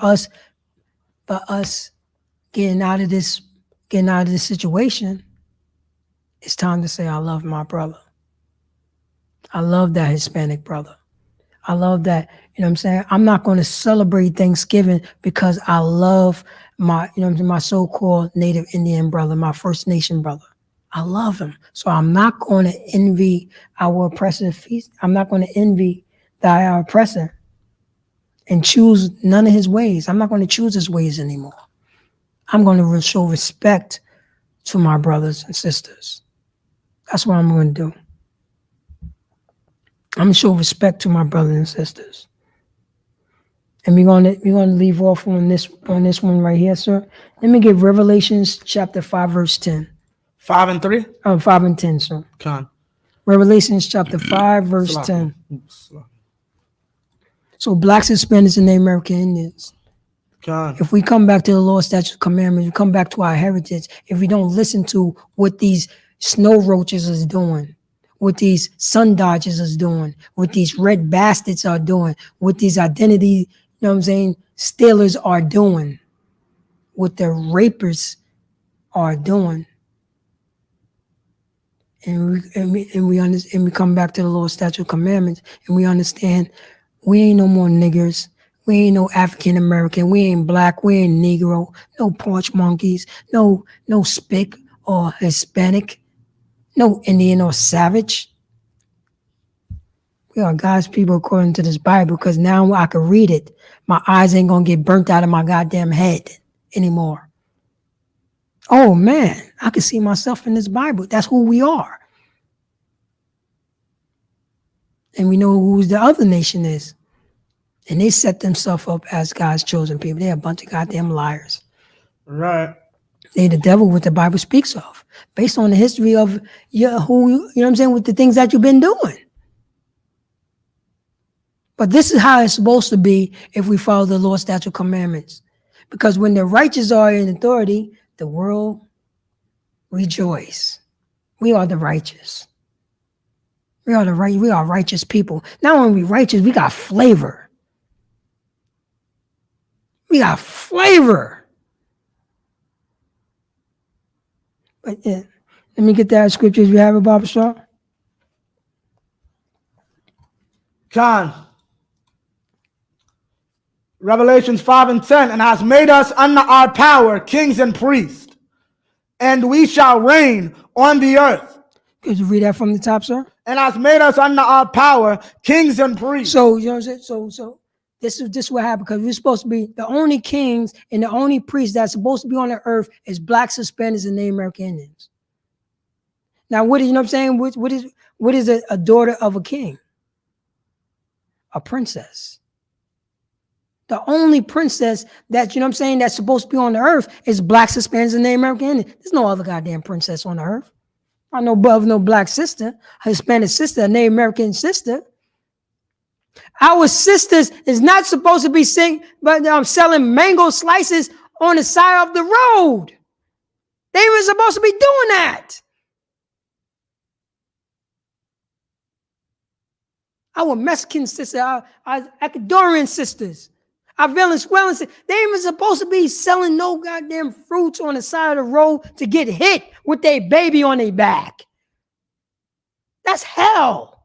us getting out of this situation, it's time to say, I love my brother. I love that Hispanic brother. I love that, I'm not going to celebrate Thanksgiving because I love my, my so-called Native Indian brother, my First Nation brother. I love him. So I'm not going to envy our oppressive feast. I'm not going to envy our oppressor and choose none of his ways. I'm not going to choose his ways anymore. I'm going to show respect to my brothers and sisters. That's what I'm going to do. I'm going to show respect to my brothers and sisters. And we're going to leave off on this one right here, sir. Let me get Revelations chapter 5, verse 10. 5 and 3? 5 and 10, sir. Con. Revelations chapter 5, verse 10. So blacks, Hispanics, and Native American Indians. Con. If we come back to the law, statutes, commandments, we come back to our heritage, if we don't listen to what these snow roaches is doing, what these sun dodgers is doing, what these red bastards are doing, what these identity, stealers are doing, what the rapers are doing, and we come back to the law, statute, commandments, and we understand we ain't no more niggers, we ain't no African American, we ain't black, we ain't Negro, no porch monkeys, no Spic or Hispanic, no Indian or savage. We are God's people according to this Bible, because now I can read it. My eyes ain't gonna get burnt out of my goddamn head anymore. Oh man, I can see myself in this Bible. That's who we are. And we know who the other nation is. And they set themselves up as God's chosen people. They're a bunch of goddamn liars. Right. They the devil, what the Bible speaks of, based on the history of with the things that you've been doing. But this is how it's supposed to be if we follow the law, statute, commandments. Because when the righteous are in authority, the world rejoice. We are the righteous. We are righteous people. Not only righteous, we got flavor. We got flavor. But yeah, let me get that scripture. You have it, Baba Shaw? Con. Revelations 5 and 10, and has made us under our power kings and priests, and we shall reign on the earth. Could you read that from the top, sir? And has made us under our power kings and priests. So you know what I'm saying? So This is what happened because we're supposed to be the only kings and the only priests that's supposed to be on the earth is blacks, Hispanics, and Native American Indians. Now, what is, you know what I'm saying? What is a daughter of a king? A princess. The only princess that, you know what I'm saying, that's supposed to be on the earth is blacks, Hispanics, and Native American Indians. There's no other goddamn princess on the earth. I know of no black sister, Hispanic sister, a Native American sister. Our sisters is not supposed to be selling mango slices on the side of the road. They were supposed to be doing that. Our Mexican sisters, our Ecuadorian sisters, our Venezuelan sisters, they ain't even supposed to be selling no goddamn fruits on the side of the road to get hit with their baby on their back. That's hell.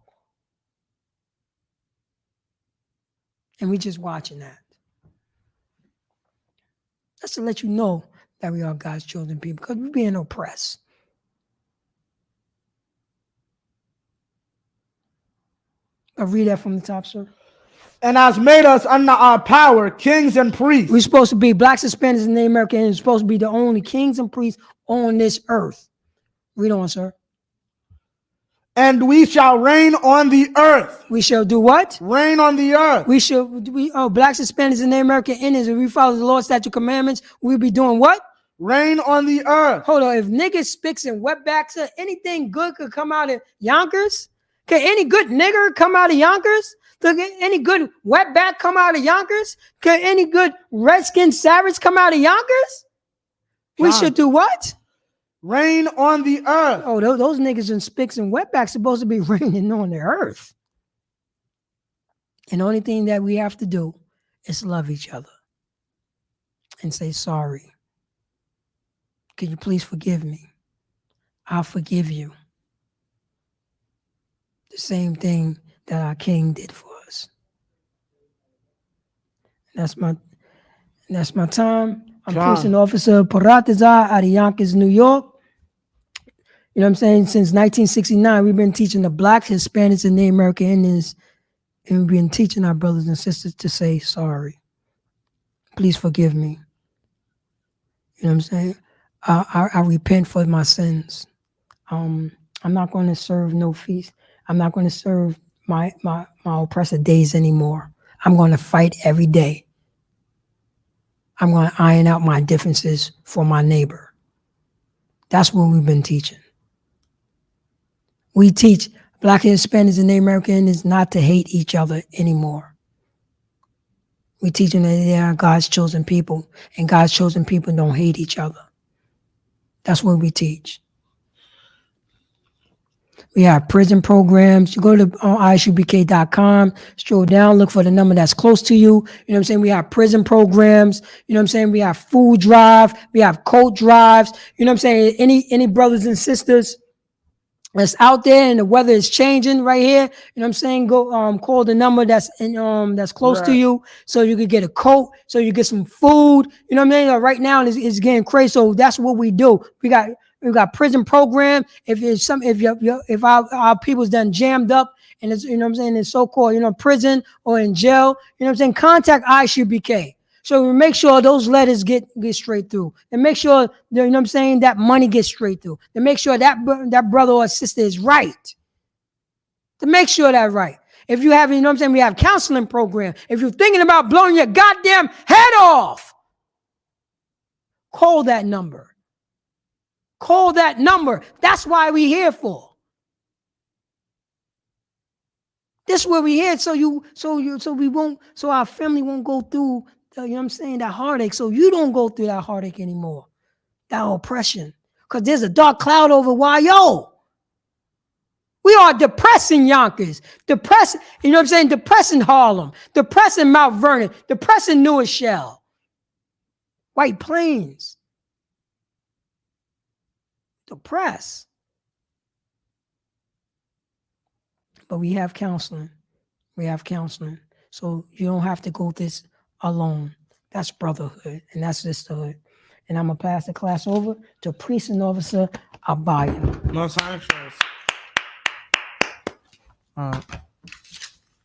And we just watching that. That's to let you know that we are God's chosen people because we're being oppressed. I'll read that from the top, sir. And has made us under our power kings and priests. We're supposed to be blacks, Hispanics, and Native American Indians. We're supposed to be the only kings and priests on this earth. Read on, sir. And we shall reign on the earth. We shall do what? Reign on the earth. Blacks, Hispanics, and Native American Indians, if we follow the Lord's statute commandments, we'll be doing what? Reign on the earth. Hold on. If niggas, spicks, and wetbacks, anything good could come out of Yonkers? Can any good nigger come out of Yonkers? Can any good wetback come out of Yonkers? Can any good redskin savage come out of Yonkers? We should do what? Reign on the earth. Oh, those niggas and spicks and wetbacks supposed to be reigning on the earth. And the only thing that we have to do is love each other and say sorry. Can you please forgive me? I'll forgive you. The same thing that our king did for us. That's my time. I'm police officer Paratizar out of Yonkers, New York. You know what I'm saying? Since 1969, we've been teaching the blacks, Hispanics, and Native American Indians, and we've been teaching our brothers and sisters to say sorry. Please forgive me. You know what I'm saying? I repent for my sins. I'm not going to serve no feast. I'm not going to serve my oppressor days anymore. I'm going to fight every day. I'm going to iron out my differences for my neighbor. That's what we've been teaching. We teach Black Hispanics and Native American Indians not to hate each other anymore. We teach them that they are God's chosen people, and God's chosen people don't hate each other. That's what we teach. We have prison programs. You go to isupk.com, scroll down, look for the number that's close to you. You know what I'm saying? We have prison programs. You know what I'm saying? We have food drive. We have coat drives. You know what I'm saying? Any brothers and sisters that's out there and the weather is changing right here, you know what I'm saying? Go call the number that's close to you so you could get a coat, so you get some food. You know what I mean? Right now it's getting crazy. So that's what we do. We got prison program. If our people's done jammed up and it's, you know what I'm saying, in so-called, prison or in jail, you know what I'm saying, contact Isupk. So we make sure those letters get straight through, and make sure, you know what I'm saying, that money gets straight through, and make sure that brother or sister is right. To make sure that's right. If you have, you know what I'm saying, we have counseling program. If you're thinking about blowing your goddamn head off, call that number. Call that number. That's why we're here for. This is what we're here, so our family won't go through, you know what I'm saying, that heartache, so you don't go through that heartache anymore, that oppression. Because there's a dark cloud over YO. We are depressing Yonkers, depressing, you know what I'm saying, depressing Harlem, depressing Mount Vernon, depressing New Rochelle, White Plains. Depressed. But we have counseling. So you don't have to go this alone. That's brotherhood and that's sisterhood. And I'm going to pass the class over to Priest and Officer Abaya. No time for us.